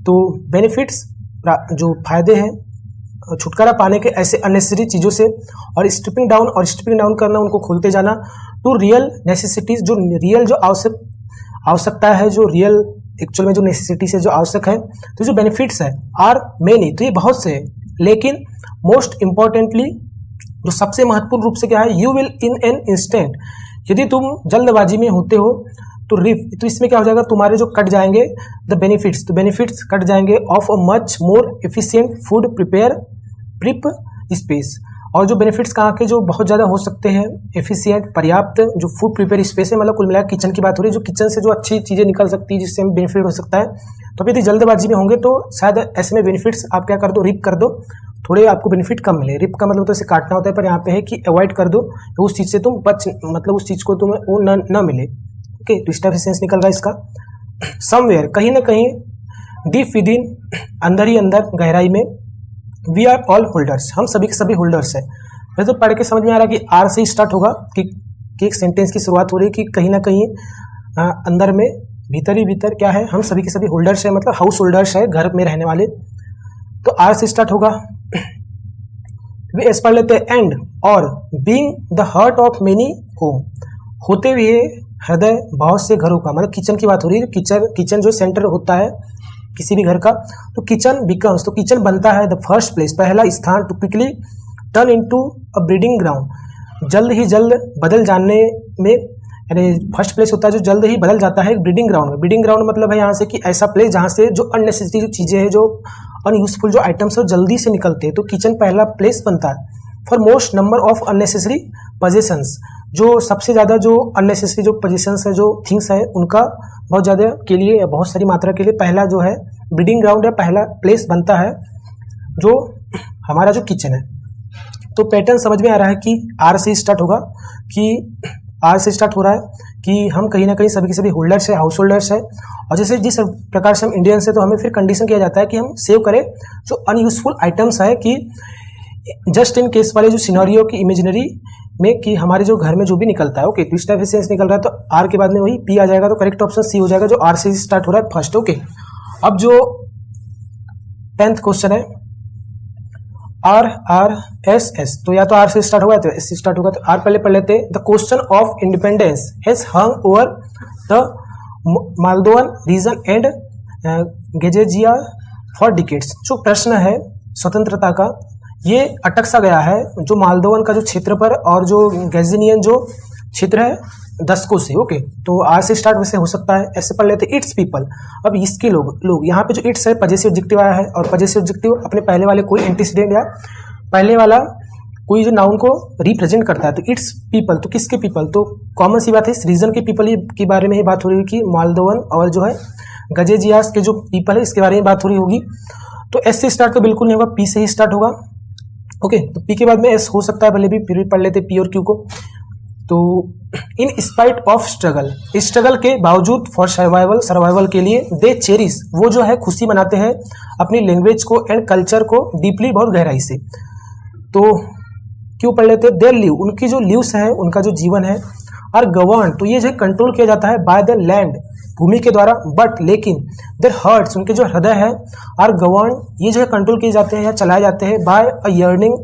तो बेनिफिट्स जो फायदे हैं छुटकारा पाने के ऐसे अननेसेसरी चीज़ों से, और स्ट्रिपिंग डाउन करना, उनको खोलते जाना, टू रियल नेसेसिटीज, जो रियल जो आवश्यकता है, जो रियल एक्चुअल में जो नेसेसिटीज है जो आवश्यक है। तो जो बेनिफिट्स है आर मेनी, तो ये बहुत से हैं, लेकिन मोस्ट इम्पॉर्टेंटली जो सबसे महत्वपूर्ण रूप से क्या है, you will in an instant, यदि तुम जल्दबाजी में होते हो तो इसमें क्या हो जाएगा, तुम्हारे जो कट जाएंगे द बेनिफिट्स, तो बेनिफिट्स कट जाएंगे of a much more efficient food prep space, और जो बेनिफिट्स कहाँ के जो बहुत ज़्यादा हो सकते हैं, एफिशिएंट पार्याप्त जो फूड प्रिपेयर स्पेस है, मतलब कुल मिलाकर किचन की बात हो रही है, जो किचन से जो अच्छी चीज़ें निकल सकती है जिससे हमें बेनिफिट हो सकता है। तो यदि जल्दबाजी में होंगे तो शायद ऐसे में बेनिफिट्स आप क्या कर दो, रिप कर दो, थोड़े आपको बेनिफिट कम मिले। रिप का मतलब तो इसे काटना होता है, पर यहाँ पे है कि अवॉइड कर दो, तो उस चीज़ से तुम बच, मतलब उस चीज़ को तुम्हें वो न मिले। ओके, तो इस टाइप से सेंस निकल रहा है इसका। समवेयर कहीं ना कहीं, डीप विदिन अंदर ही अंदर गहराई में, वी आर ऑल होल्डर्स हम सभी के सभी होल्डर्स हैं। वैसे तो पढ़ के समझ में आ रहा है कि आर से स्टार्ट होगा कि एक सेंटेंस की शुरुआत हो रही है कि कहीं ना कहीं अंदर में भीतर ही भीतर क्या है, हम सभी के सभी होल्डर्स है, मतलब हाउस होल्डर्स है, घर में रहने वाले। तो आर से स्टार्ट होगा। वे एस पढ़ लेते हैं, एंड और being the heart of many home, होते हुए हृदय बहुत से घरों का, मतलब किचन की बात हो रही है। किचन जो सेंटर होता है किसी भी घर का, तो किचन बिकम्स, तो किचन बनता है द फर्स्ट प्लेस, पहला स्थान, to quickly turn into a breeding ground, जल्द ही जल्द बदल जाने में, यानी फर्स्ट प्लेस होता है जो जल्द ही बदल जाता है ब्रीडिंग ग्राउंड में। ब्रीडिंग ग्राउंड मतलब है यहाँ से कि ऐसा प्लेस जहाँ से जो अननेसेसरी जो चीज़ें हैं, जो अनयूजफुल जो आइटम्स है जल्दी से निकलते हैं, तो किचन पहला प्लेस बनता है। For most number of unnecessary possessions, जो सबसे ज़्यादा जो अननेसेसरी जो पोजीशंस है, जो थिंग्स है, उनका बहुत ज़्यादा के लिए या बहुत सारी मात्रा के लिए पहला जो है ब्रीडिंग ग्राउंड या पहला प्लेस बनता है जो हमारा जो किचन है। तो पैटर्न समझ में आ रहा है कि आर से स्टार्ट होगा, कि आर से स्टार्ट हो रहा है कि हम कहीं ना कहीं सभी के सभी होल्डर्स है, हाउस होल्डर्स है। और जैसे जिस प्रकार से हम इंडियंस है, तो हमें फिर कंडीशन किया जाता है कि हम सेव करें जो अनयूजफुल आइटम्स है, कि जस्ट इन केस वाले जो सिनेरियो की इमेजिनरी में, कि हमारे जो घर में जो भी निकलता है। ओके, तो इस टाइप से सेंस निकल रहा है। तो आर के बाद में वही पी आ जाएगा, तो करेक्ट ऑप्शन सी हो जाएगा, जो आर से स्टार्ट हो रहा है फर्स्ट। ओके, अब जो 10th क्वेश्चन है, आर आर एस एस, तो या तो आर से स्टार्ट होगा तो एस से स्टार्ट होगा। तो आर पहले पढ़ लेते हैं। The question of independence has hung over the Moldovan region and Gagauzia for decades, जो प्रश्न है स्वतंत्रता का, ये अटक सा गया है जो मालदोवन का जो क्षेत्र पर और जो गैजेनियन जो क्षेत्र है दशकों से। ओके, तो आर से स्टार्ट वैसे हो सकता है। ऐसे पढ़ लेते इट्स पीपल। अब इसके लोग यहाँ पे जो इट्स है पजेसिव ऑब्जेक्टिव आया है, और पजेसिव ऑब्जेक्टिव अपने पहले वाले कोई एंटीसीडेंट या पहले वाला कोई जो नाउन को रिप्रेजेंट करता है। तो इट्स पीपल, तो किसके पीपल, तो कॉमन सी बात है, इस रीजन के पीपल के बारे में ही बात हो रही है कि मालदोवन और जो है गजेजियास के जो पीपल है इसके बारे में बात हो रही होगी। तो एस से स्टार्ट तो बिल्कुल नहीं होगा, पी से ही स्टार्ट होगा। ओके, तो पी के बाद में एस हो सकता है, भले भी फिर पढ़ लेते पी और क्यू को। तो in spite of struggle, struggle के बावजूद, फॉर सर्वाइवल के लिए, दे चेरिश, वो जो है खुशी मनाते हैं अपनी लैंग्वेज को एंड कल्चर को डीपली, बहुत गहराई से। तो क्यों पढ़ लेते हैं, देयर लिव, उनकी जो लिव्स है, उनका जो जीवन है, और गवर्न, तो ये जो कंट्रोल किया जाता है बाय द लैंड, भूमि के द्वारा, बट लेकिन देयर हार्ट्स, उनके जो हृदय है, और गवर्न, ये जो है कंट्रोल किए जाते हैं या चलाए जाते हैं बाय अ यर्निंग,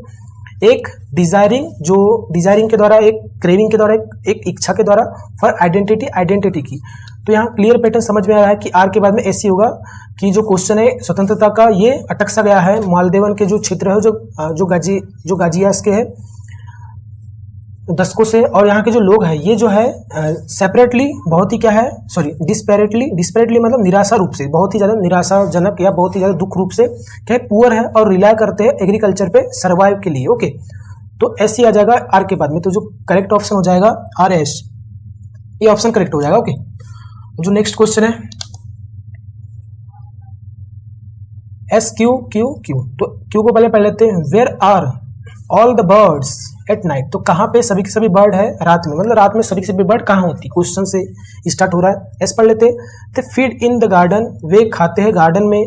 एक डिजायरिंग, जो डिजायरिंग के द्वारा, एक क्रेविंग के द्वारा, एक इच्छा के द्वारा, फॉर आइडेंटिटी की। तो यहाँ क्लियर पैटर्न समझ में आ रहा है कि आर के बाद में ऐसी होगा कि जो क्वेश्चन है स्वतंत्रता का, ये अटक सा गया है मालदेवन के जो क्षेत्र है, जो गाजियास के है दशकों से, और यहाँ के जो लोग हैं ये जो है सेपरेटली, बहुत ही क्या है, सॉरी डिस्पैरेटली मतलब निराशा रूप से, बहुत ही ज़्यादा निराशाजनक या बहुत ही ज़्यादा दुख रूप से क्या पुअर है, और रिलाय करते हैं एग्रीकल्चर पे सर्वाइव के लिए। ओके, तो ऐसे आ जाएगा आर के बाद में। तो जो करेक्ट ऑप्शन हो जाएगा आर एस, ये ऑप्शन करेक्ट हो जाएगा। ओके, जो नेक्स्ट क्वेश्चन है एस क्यू क्यू क्यू, तो क्यू को पहले पढ़ लेते हैं। Where are all the birds at night, तो कहाँ पे सभी के सभी बर्ड है रात में, मतलब रात में सभी के सभी बर्ड कहाँ होती, क्वेश्चन से स्टार्ट हो रहा है। एस पढ़ लेते हैं। फीड इन द गार्डन, वे खाते हैं गार्डन में।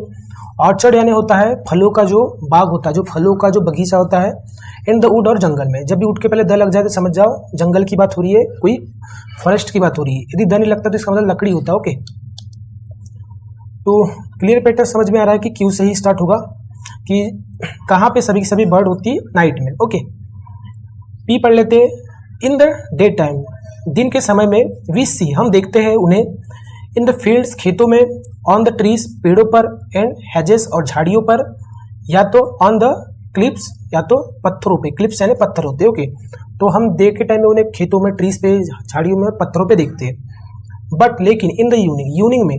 ऑर्चर्ड यानी होता है फलों का जो बाग होता है, जो फलों का जो बगीचा होता है। इन द वुड, और जंगल में। जब भी वुड के पहले द लग जाए तो समझ जाओ जंगल की बात हो रही है, कोई फॉरेस्ट की बात हो रही है। यदि द नहीं लगता तो इसका मतलब लकड़ी होता है। ओके, तो क्लियर पैटर्न समझ में आ रहा है कि क्यू से ही स्टार्ट होगा, कि कहाँ पे सभी सभी बर्ड होती है नाइट में। ओके, पी पढ़ लेते हैं। इन द डे टाइम, दिन के समय में। वी सी, हम देखते हैं उन्हें। इन द फील्ड्स, खेतों में। ऑन द ट्रीज, पेड़ों पर। एंड हैजेस, और झाड़ियों पर। या तो ऑन द क्लिप्स, या तो पत्थरों पे। क्लिप्स यानी पत्थर होते हैं। ओके, तो हम डे के टाइम में उन्हें खेतों में, ट्रीज पे, झाड़ियों में, पत्थरों पे देखते हैं। बट लेकिन इन द इवनिंग, इवनिंग में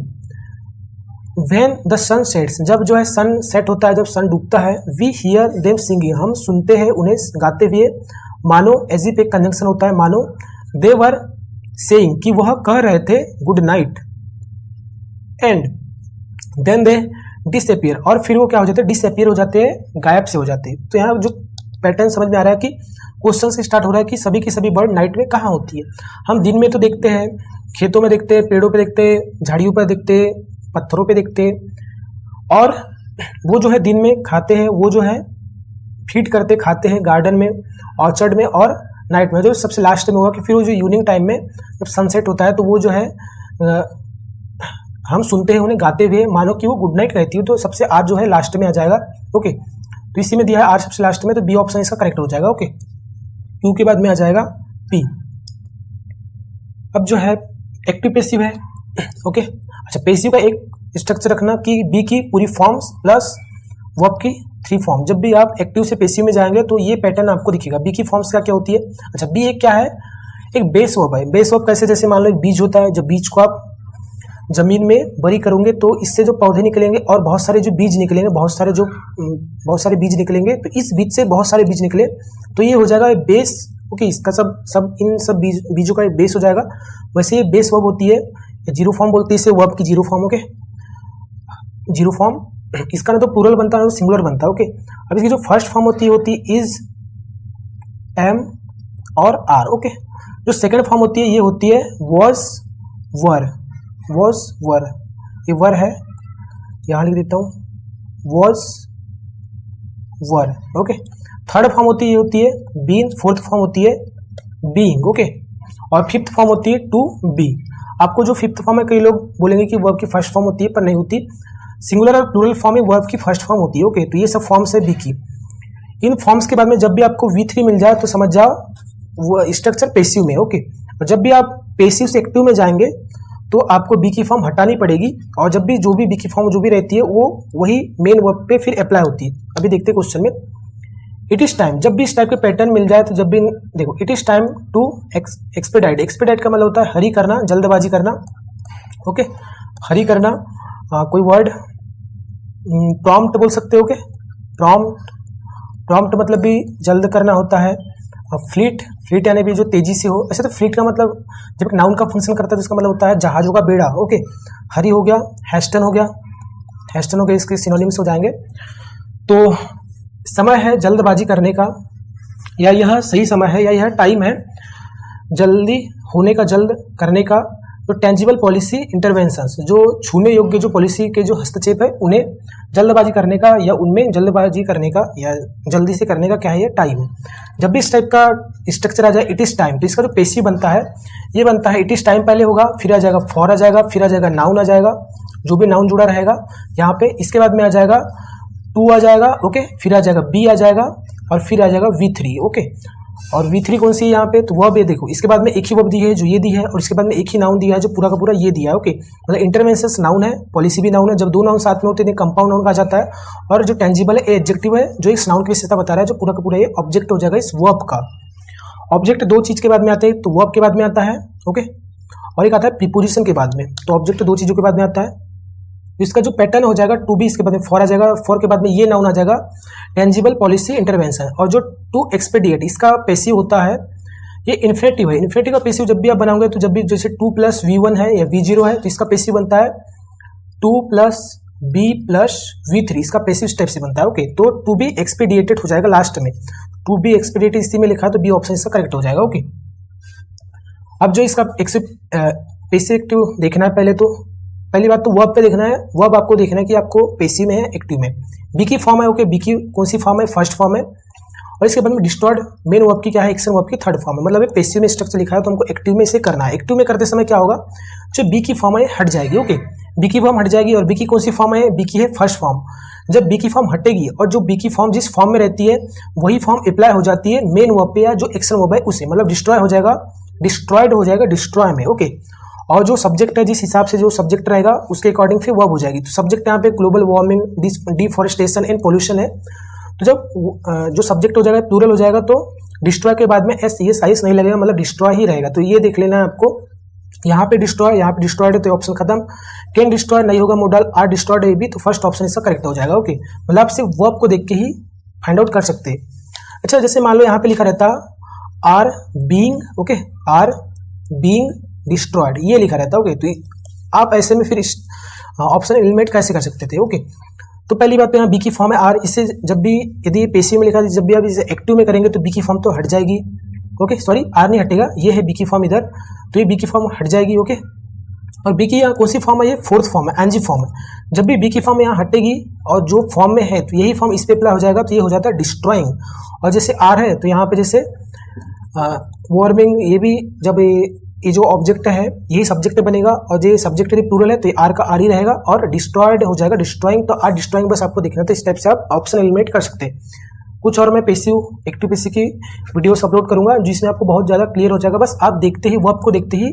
व्हेन द सन सेट्स, जब जो है सन सेट होता है, जब सन डूबता है, वी हियर देम सिंगिंग, हम सुनते हैं उन्हें गाते हुए, मानो एज इफ एक कंजंक्शन होता है मानो, दे वर सेइंग कि वह कह रहे थे good night, and then they disappear, और फिर वो क्या हो जाते हैं, डिसअपियर हो जाते हैं, गायब से हो जाते हैं। तो यहाँ जो पैटर्न समझ में आ रहा है कि क्वेश्चन से स्टार्ट हो रहा है कि सभी की सभी बर्ड नाइट में कहाँ होती है। हम दिन में तो देखते हैं, खेतों में देखते हैं, पेड़ों पे देखते हैं, झाड़ियों पर देखते हैं, पत्थरों पे देखते हैं, और वो जो है दिन में खाते हैं, वो जो है फीड करते खाते हैं गार्डन में, ऑर्चर्ड में, और नाइट में जो सबसे लास्ट में होगा कि फिर वो जो इवनिंग टाइम में जब सनसेट होता है तो वो जो है हम सुनते हैं उन्हें गाते हुए, मानो कि वो गुड नाइट कहती है। तो सबसे आर जो है लास्ट में आ जाएगा। ओके, तो इसी में दिया है आर सबसे लास्ट में, तो बी ऑप्शन इसका करेक्ट हो जाएगा। ओके, क्यू के बाद में आ जाएगा पी। अब जो है एक्टिव पैसिव है। ओके, अच्छा, पैसिव का एक स्ट्रक्चर रखना कि बी की पूरी फॉर्म्स प्लस वर्ब की 3 फॉर्म। जब भी आप एक्टिव से पैसिव में जाएंगे तो ये पैटर्न आपको दिखेगा। बी की फॉर्म्स क्या होती है। अच्छा, बी एक क्या है, एक बेस वर्ब है। बेस वर्ब कैसे, जैसे मान लो एक बीज होता है, जब बीज को आप जमीन में बरी करोगे तो इससे जो पौधे निकलेंगे और बहुत सारे जो बीज निकलेंगे, बहुत सारे बीज निकलेंगे, तो इस बीज से बहुत सारे बीज निकले तो ये हो जाएगा बेस। ओके, इसका सब इन सब बीजों का बेस हो जाएगा। वैसे ये बेस वर्ब होती है, जीरो फॉर्म बोलते हैं इसे, वर्ब की zero form. Okay, zero form, इसका ना तो प्लूरल बनता है ना सिंगुलर बनता है। ओके, अब इसकी जो फर्स्ट फॉर्म होती है इज, एम और आर। ओके, जो सेकंड फॉर्म होती है ये होती है वॉज, वर, वॉज, वर, ये वर है, यहां लिख देता हूं, was, were. Okay, third form होती है बीन, फोर्थ फॉर्म होती है बीइंग। ओके, और फिफ्थ फॉर्म होती है टू बी। आपको जो फिफ्थ फॉर्म है, कई लोग बोलेंगे कि वर्ब की फर्स्ट फॉर्म होती है, पर नहीं होती। सिंगुलर और प्लूरल फॉर्म में वर्ब की फर्स्ट फॉर्म होती है। ओके, तो ये सब फॉर्म्स है बी की। इन फॉर्म्स के बाद में जब भी आपको V3 मिल जाए तो समझ जाओ वो स्ट्रक्चर पैसिव में। ओके, और जब भी आप पैसिव से एक्टिव में जाएंगे तो आपको बी की फॉर्म हटानी पड़ेगी, और जब भी जो भी बी की फॉर्म जो भी रहती है वो वही मेन वर्ब पे फिर अप्लाई होती है। अभी देखते हैं क्वेश्चन में, इट इज टाइम, जब भी इस टाइप के पैटर्न मिल जाए तो जब भी देखो, it is time to expedite. Expedite का मतलब होता है हरी करना, जल्दबाजी करना। ओके, हरी करना, कोई वर्ड प्रॉम्प्ट बोल सकते हो। ओके, प्रॉम्प्ट मतलब भी जल्द करना होता है। फ्लीट, फ्लीट यानी भी जो तेजी से हो। ऐसे तो फ्लीट का मतलब जब एक नाउन का फंक्शन करता है तो इसका मतलब होता है जहाजों का बेड़ा। ओके, हरी हो गया, हैस्टन हो गया, हैस्टन हो गया, इसके सिनोनिम्स हो जाएंगे। तो समय है जल्दबाजी करने का, या यह सही समय है, या यह टाइम है जल्दी होने का, जल्द करने का। जो टेंजिबल पॉलिसी इंटरवेंशंस, जो छूने योग्य जो पॉलिसी के जो हस्तक्षेप है उन्हें जल्दबाजी करने का, या उनमें जल्दबाजी करने का, या जल्दी से करने का क्या है, ये टाइम है। जब भी इस टाइप का स्ट्रक्चर आ जाए इट इज टाइम, तो इसका जो पैसिव बनता है ये बनता है इट इज टाइम पहले होगा, फिर आ जाएगा फॉर आ जाएगा, फिर आ जाएगा नाउन आ जाएगा, जो भी नाउन जुड़ा रहेगा यहाँ पे। इसके बाद में आ जाएगा टू आ जाएगा। ओके, फिर आ जाएगा बी आ जाएगा, और फिर आ जाएगा V3। ओके, और V3 कौन सी है यहाँ पे, तो वर्ब है। देखो इसके बाद में एक ही वर्ब दी है जो ये दी है, और इसके बाद में एक ही नाउन दिया है जो पूरा का पूरा ये दिया है। ओके, मतलब इंटरवेंशंस नाउन है, पॉलिसी भी नाउन है। जब दो नाउन साथ में होते हैं कंपाउंड नाउन कहा जाता है। और जो टेंजिबल है एडजेक्टिव है, जो इस नाउन की विशेषता बता रहा है, जो पूरा का पूरा ये ऑब्जेक्ट हो जाएगा इस वर्ब का। ऑब्जेक्ट दो चीज के बाद में आते हैं, तो वर्ब के बाद में आता है। ओके, और एक आता है प्रीपोजिशन के बाद में। तो ऑब्जेक्ट दो चीजों के बाद में आता है। इसका जो पैटर्न हो जाएगा टू बी, इसके बाद में फॉर आ जाएगा, फॉर के बाद में ये नाउन आ जाएगा टेंजिबल पॉलिसी इंटरवेंशन। और जो टू एक्सपेडिएट, इसका पैसिव होता है, ये इन्फिनेटिव है। इन्फिनेटिव का पैसिव जब भी आप बनाओगे तो जब भी जैसे 2 + V1 है या V0 है तो इसका पैसिव बनता है 2 + B + V3, इसका पैसिव स्टेप से बनता है। ओके, तो टू बी एक्सपेडिएटेड हो जाएगा लास्ट में। टू बी एक्सपेडिएटेड इसी में लिखा है तो बी ऑप्शन इसका करेक्ट हो जाएगा। ओके, अब जो इसका पैसिव एक्टिव देखना है, पहली बात तो वर्ब पे देखना है। वर्ब आपको देखना है कि आपको पैसिव में है एक्टिव में। बी की फॉर्म है। ओके, बी की कौन सी फॉर्म है, फर्स्ट फॉर्म है। और इसके बाद में डिस्ट्रॉयड मेन वर्ब की क्या है, एक्शन वर्ब की थर्ड फॉर्म है। मतलब पैसिव में स्ट्रक्चर लिखा है तो हमको एक्टिव में इसे करना है। एक्टिव में करते समय क्या होगा, जो बी की फॉर्म है हट जाएगी। ओके, बी की फॉर्म हट जाएगी, और बी की कौन सी फॉर्म है, बी की है फर्स्ट फॉर्म। जब बी की फॉर्म हटेगी और जो बी की फॉर्म जिस फॉर्म में रहती है वही फॉर्म अप्लाई हो जाती है मेन वर्ब पे, या जो एक्शन वर्ब है उसे, मतलब डिस्ट्रॉय हो जाएगा, डिस्ट्रॉयड हो जाएगा डिस्ट्रॉय में। ओके, और जो सब्जेक्ट है जिस हिसाब से जो सब्जेक्ट रहेगा उसके अकॉर्डिंग फिर वर्ब हो जाएगी। तो सब्जेक्ट यहाँ पे global warming, deforestation and pollution है। तो जब जो सब्जेक्ट हो जाएगा प्लूरल हो जाएगा तो डिस्ट्रॉय के बाद में एस नहीं लगेगा, मतलब डिस्ट्रॉय ही रहेगा। तो ये देख लेना है आपको यहाँ पे डिस्ट्रॉय, यहाँ पे डिस्ट्रॉयड है तो ऑप्शन खत्म। कैन डिस्ट्रॉय नहीं होगा, मॉडल आर डिस्ट्रॉयड है भी, तो फर्स्ट ऑप्शन इसका करेक्ट हो जाएगा। ओके, मतलब आप सिर्फ वर्ब को देख के ही फाइंड आउट कर सकते हैं। अच्छा, जैसे मान लो यहाँ पे लिखा रहता are being, okay, are being destroyed, ये लिखा रहता। ओके, तो आप ऐसे में फिर ऑप्शन एलिमिनेट कैसे कर सकते थे। ओके, तो पहली बात तो यहाँ बी की फॉर्म है आर, इससे जब भी यदि पेसिव में लिखा है, जब भी आप इसे एक्टिव में करेंगे तो बी की फॉर्म तो हट जाएगी। ओके, सॉरी, आर नहीं हटेगा, ये है बी की फॉर्म इधर, तो ये बी की फॉर्म हट जाएगी। ओके, और बी की यहाँ कौन सी फॉर्म है, ये फोर्थ फॉर्म है, एनजी फॉर्म है। जब भी बी की फॉर्म यहाँ हटेगी और जो फॉर्म में है तो यही फॉर्म इस पे अप्लाई हो जाएगा, तो ये हो जाता है डिस्ट्रॉइंग। और जैसे आर है तो यहाँ पे जैसे वार्मिंग, ये भी जब ये जो ऑब्जेक्ट है यही सब्जेक्ट बनेगा, और जो सब्जेक्ट यदि प्लूरल है तो ये आर का आर ही रहेगा, और डिस्ट्रॉयड हो जाएगा डिस्ट्रॉइंग, तो आर डिस्ट्रॉइंग बस आपको देखना, तो इस टाइप से आप ऑप्शन एलिमिनेट कर सकते हैं। कुछ और मैं पैसिव एक्टिव पैसिव की वीडियोस अपलोड करूंगा जिसमें आपको बहुत ज़्यादा क्लियर हो जाएगा। बस आप देखते ही, वर्ब को देखते ही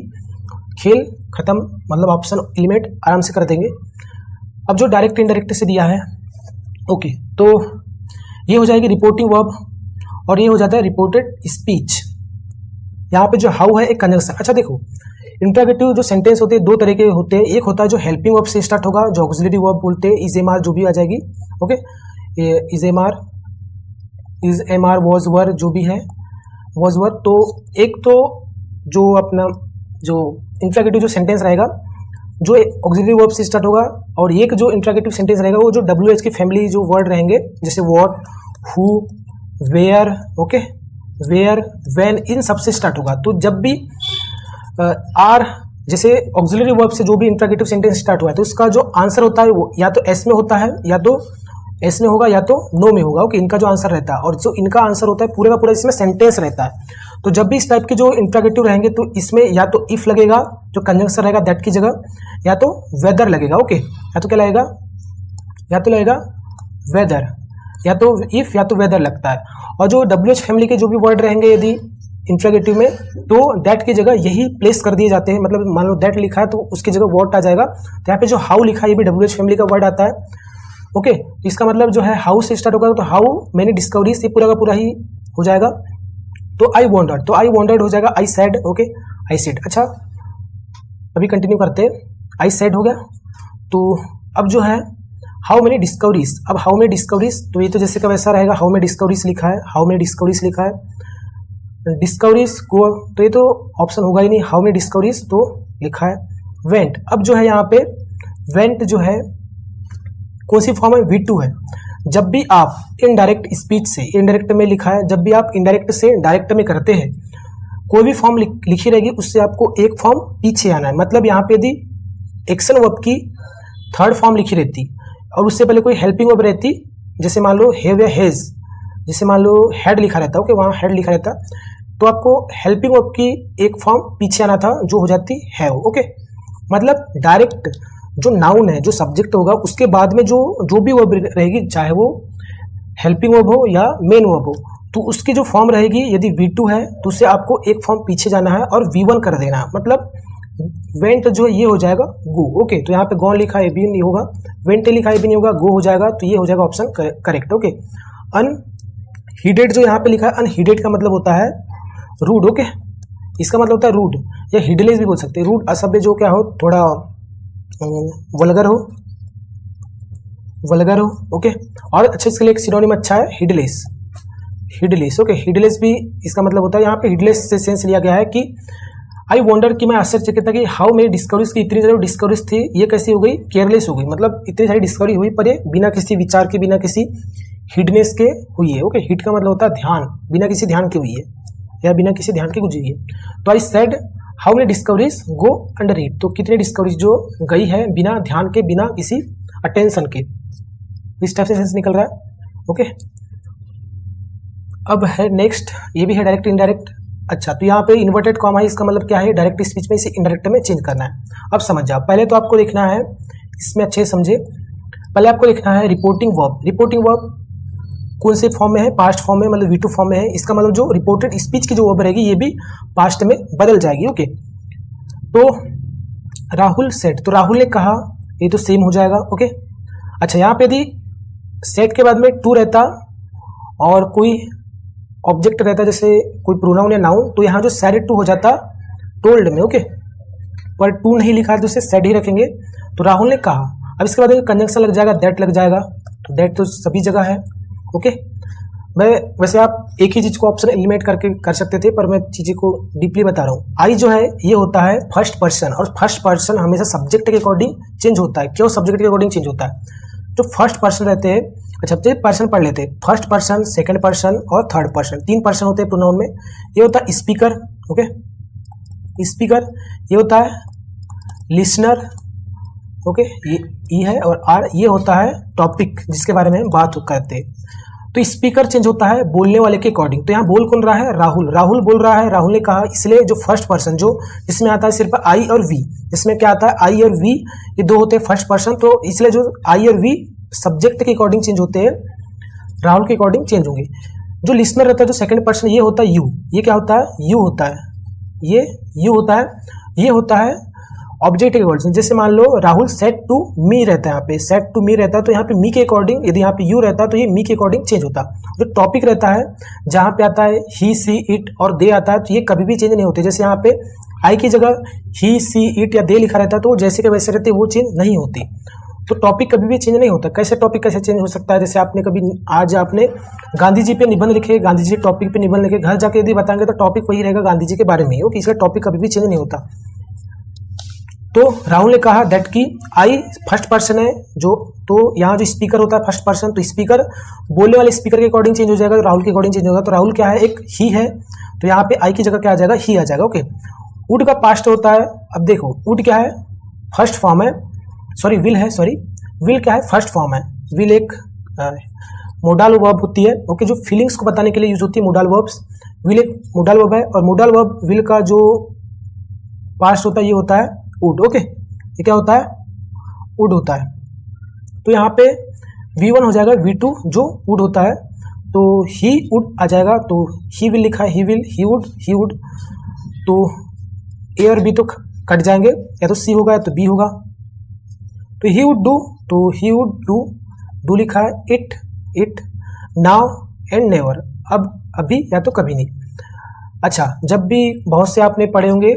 खेल खत्म, मतलब ऑप्शन एलिमिनेट आराम से कर देंगे। अब जो डायरेक्ट इनडायरेक्ट से दिया है, ओके, तो ये हो जाएगी रिपोर्टिंग वर्ब, और ये हो जाता है रिपोर्टेड स्पीच। यहाँ पे जो हाउ है एक कंजंक्शन। अच्छा देखो, इंटरोगेटिव जो सेंटेंस होते हैं दो तरह के होते हैं, एक होता है जो हेल्पिंग वर्ब से स्टार्ट होगा, जो ऑक्सिलरी वर्ब बोलते हैं, इज एम आर जो भी आ जाएगी। Okay, is am are was were जो भी है, वॉज वर। तो एक तो जो अपना जो इंटरोगेटिव जो सेंटेंस रहेगा जो ऑक्सिलरी वर्ब से स्टार्ट होगा, और एक जो इंटरोगेटिव सेंटेंस रहेगा वो जो डब्ल्यू एच की फैमिली जो वर्ड रहेंगे, जैसे what, who, where, okay, where, when, इन सब से स्टार्ट होगा। तो जब भी आर जैसे ऑक्सिलरी वर्ब से जो भी इंटरोगेटिव सेंटेंस स्टार्ट हुआ है तो उसका जो आंसर होता है वो या तो एस में होता है, या तो एस में होगा, या तो नो में होगा। ओके, इनका जो आंसर रहता है, और जो इनका आंसर होता है पूरे का पूरा इसमें सेंटेंस रहता है। तो जब भी इस टाइप के जो इंटरोगेटिव रहेंगे तो इसमें या तो इफ लगेगा, जो कंजंक्शन रहेगा दैट की जगह, या तो वेदर लगेगा। ओके, या तो क्या लगेगा, या तो लगेगा वेदर, या तो इफ, या तो वेदर लगता है। और जो डब्ल्यू एच फैमिली के जो भी वर्ड रहेंगे यदि इंटरोगेटिव में, तो दैट की जगह यही प्लेस कर दिए जाते हैं। मतलब मान लो दैट लिखा है तो उसकी जगह व्हाट आ जाएगा। तो यहाँ पे जो हाउ लिखा है ये भी डब्ल्यू एच फैमिली का वर्ड आता है। ओके, इसका मतलब जो है हाउ से स्टार्ट होगा, तो हाउ मैनी डिस्कवरीज, ये पूरा का पूरा ही हो जाएगा। तो आई वॉन्डर्ड, तो आई वॉन्डर्ड हो जाएगा I said. Okay, I said. अच्छा, अभी कंटिन्यू करते हैं। आई सेड हो गया। तो अब जो है हाउ मेनी डिस्कवरीज, अब हाउ मेनी डिस्कवरीज, तो ये तो जैसे का वैसा रहेगा, हाउ मेनी डिस्कवरीज लिखा है, हाउ मेनी डिस्कवरीज लिखा है, डिस्कवरीज को, तो ये तो ऑप्शन होगा ही नहीं, हाउ मेनी डिस्कवरीज तो लिखा है। वेंट, अब जो है यहाँ पे वेंट जो है कौन सी फॉर्म है, V2 है। जब भी आप इनडायरेक्ट स्पीच से, इनडायरेक्ट में लिखा है, जब भी आप इनडायरेक्ट से डायरेक्ट में करते हैं, कोई भी फॉर्म लिखी रहेगी उससे आपको एक फॉर्म पीछे आना है। मतलब यहाँ पे यदि एक्शन वर्ब की थर्ड फॉर्म लिखी रहती और उससे पहले कोई हेल्पिंग वर्ब रहती, जैसे मान लो हैव या हैज, जैसे मान लो हैड लिखा रहता, ओके, वहाँ हैड लिखा रहता, तो आपको हेल्पिंग वर्ब की एक फॉर्म पीछे आना था जो हो जाती हैव। ओके, मतलब डायरेक्ट जो नाउन है, जो सब्जेक्ट होगा, उसके बाद में जो भी वर्ब रहेगी, चाहे वो हेल्पिंग वर्ब हो या मेन वर्ब हो, तो उसकी जो फॉर्म रहेगी यदि V2 है तो उससे आपको एक फॉर्म पीछे जाना है और V1 कर देना है। मतलब वेंट जो ये हो जाएगा गो। ओके, तो यहाँ पे गॉन लिखा है, भी नहीं होगा, वेंट लिखा है, भी नहीं होगा, गो हो जाएगा, तो ये हो जाएगा ऑप्शन करेक्ट। ओके, अनहीडेड जो यहाँ पे लिखा है, अनहीडेड का मतलब होता है रूड। ओके, इसका मतलब होता है रूड, या हिडलेस भी बोल सकते हैं। रूड असभ्य जो क्या हो, थोड़ा वल्गर हो, वल्गर हो। ओके, और अच्छा इसके लिए एक सिनोनिम अच्छा है हिडलेस, हिडलेस। ओके, हिडलेस भी इसका मतलब होता है, यहाँ पे हिडलेस से सेंस लिया गया है कि आई वॉन्डर कि मैं आश्चर्यचकित था कि हाउ मेरी डिस्कवरीज की, इतनी सारी डिस्कवरीज थी, ये कैसी हो गई, केयरलेस हो गई। मतलब इतनी सारी डिस्कवरी हुई पर ये बिना किसी विचार के, बिना किसी हिडनेस के हुई है। ओके, हिड का मतलब होता है ध्यान, बिना किसी ध्यान के हुई है, या बिना किसी ध्यान के गुजरी है। तो I said how many discoveries go under it, तो कितनी डिस्कवरीज जो गई है बिना ध्यान के, बिना किसी अटेंशन के, इस टाइप से सेंस निकल रहा है। ओके, अब है नेक्स्ट, ये भी है डायरेक्ट इनडायरेक्ट। अच्छा, तो यहाँ पे इन्वर्टेड कॉमा है, इसका मतलब क्या है, डायरेक्ट स्पीच में इसे इनडायरेक्ट में चेंज करना है। अब समझ जाओ, पहले तो आपको लिखना है, इसमें अच्छे समझे, पहले आपको लिखना है रिपोर्टिंग वर्ब। रिपोर्टिंग वर्ब कौन से फॉर्म में है, पास्ट फॉर्म में, मतलब V2 फॉर्म में है। इसका मतलब जो रिपोर्टेड स्पीच की जो वर्ब रहेगी ये भी पास्ट में बदल जाएगी। ओके, तो राहुल सेड, तो राहुल ने कहा, ये तो सेम हो जाएगा। ओके, अच्छा, यहाँ पे यदि सेड के बाद में टू रहता और कोई ऑब्जेक्ट रहता, जैसे कोई प्रोनाउन या नाउन, तो यहाँ जो सैड टू हो जाता टोल्ड में। ओके, पर टू नहीं लिखा है तो इसे सेड ही रखेंगे। तो राहुल ने कहा, अब इसके बाद कंजंक्शन लग जाएगा, दैट लग जाएगा, तो दैट तो सभी जगह है। ओके, मैं वैसे आप एक ही चीज को ऑप्शन एलिमिनेट करके कर सकते थे, पर मैं चीजें को डीपली बता रहा हूँ। आई जो है ये होता है फर्स्ट पर्सन, और फर्स्ट पर्सन हमेशा सब्जेक्ट के अकॉर्डिंग चेंज होता है। क्यों सब्जेक्ट के अकॉर्डिंग चेंज होता है? जो फर्स्ट पर्सन रहते हैं, अच्छा पर्सन पढ़ लेते हैं, फर्स्ट पर्सन, सेकंड पर्सन और थर्ड पर्सन, 3 पर्सन होते हैं प्रोनाउन में। ये होता है स्पीकर, ओके, स्पीकर, ये होता है लिसनर, ओके, ये है, और आर ये होता है टॉपिक जिसके बारे में बात करते हैं। तो स्पीकर चेंज होता है बोलने वाले के अकॉर्डिंग। तो यहाँ बोल कौन रहा है? राहुल, राहुल बोल रहा है, राहुल ने कहा, इसलिए जो फर्स्ट पर्सन जो इसमें आता है सिर्फ आई और वी, इसमें क्या आता है आई और वी, ये दो होते हैं फर्स्ट पर्सन, तो इसलिए जो आई और वी सब्जेक्ट के अकॉर्डिंग चेंज होते हैं, राहुल के अकॉर्डिंग चेंज होंगे। जो लिसनर रहता है जो सेकंड पर्सन, ये होता है यू, ये क्या होता है? यू होता है, ये यू होता है, ये होता है ऑब्जेक्ट के अकॉर्डिंग। जैसे मान लो राहुल सेड टू मी रहता है, यहाँ पे सेड टू मी रहता है, तो यहाँ पे मी के अकॉर्डिंग, यदि यहाँ पे यू रहता है तो ये मी के अकॉर्डिंग चेंज होता है। जो टॉपिक रहता है जहाँ पे आता है ही, सी, इट और दे आता है, तो ये कभी भी चेंज नहीं होते। जैसे यहाँ पे आई की जगह ही, सी, इट या दे लिखा रहता है, तो जैसे के वैसे रहते, वो चेंज नहीं होती। तो टॉपिक कभी भी चेंज नहीं होता। कैसे टॉपिक कैसे चेंज हो सकता है? जैसे आपने कभी आज आपने गांधी जी पे निबंध लिखे, गांधी जी टॉपिक पे निबंध लिखे, घर जाके यदि बताएंगे तो टॉपिक वही रहेगा गांधी जी के बारे में, ओके, इसका टॉपिक कभी भी चेंज नहीं होता। तो राहुल ने कहा दैट की आई फर्स्ट पर्सन है जो, तो यहाँ जो स्पीकर होता है फर्स्ट पर्सन, तो स्पीकर बोलने वाले स्पीकर के अकॉर्डिंग चेंज हो जाएगा, तो राहुल के अकॉर्डिंग चेंज होगा। तो राहुल क्या है? एक ही है, तो यहाँ पे आई की जगह क्या आ जाएगा? ही आ जाएगा, ओके। वुड का पास्ट होता है, अब देखो वुड क्या है? फर्स्ट फॉर्म है, सॉरी विल है, सॉरी विल क्या है? फर्स्ट फॉर्म है। विल एक मोडाल वर्ब होती है, ओके, जो फीलिंग्स को बताने के लिए यूज होती है मोडाल वर्ब्स। विल एक मोडाल वर्ब है, और मोडाल वर्ब विल का जो पास्ट होता है ये होता है वुड, ओके, ये क्या होता है? वुड होता है। तो यहाँ पे V1 हो जाएगा, V2 जो वुड होता है, तो ही वुड आ जाएगा, तो ही विल लिखा है, ही विल, ही वुड, तो ए और बी तो कट जाएंगे, या तो सी होगा या तो बी होगा। तो ही वुड डू, तो ही वुड डू लिखा है, इट, नाउ एंड नेवर, अब, अभी या तो कभी नहीं। अच्छा, जब भी बहुत से आपने पढ़े होंगे,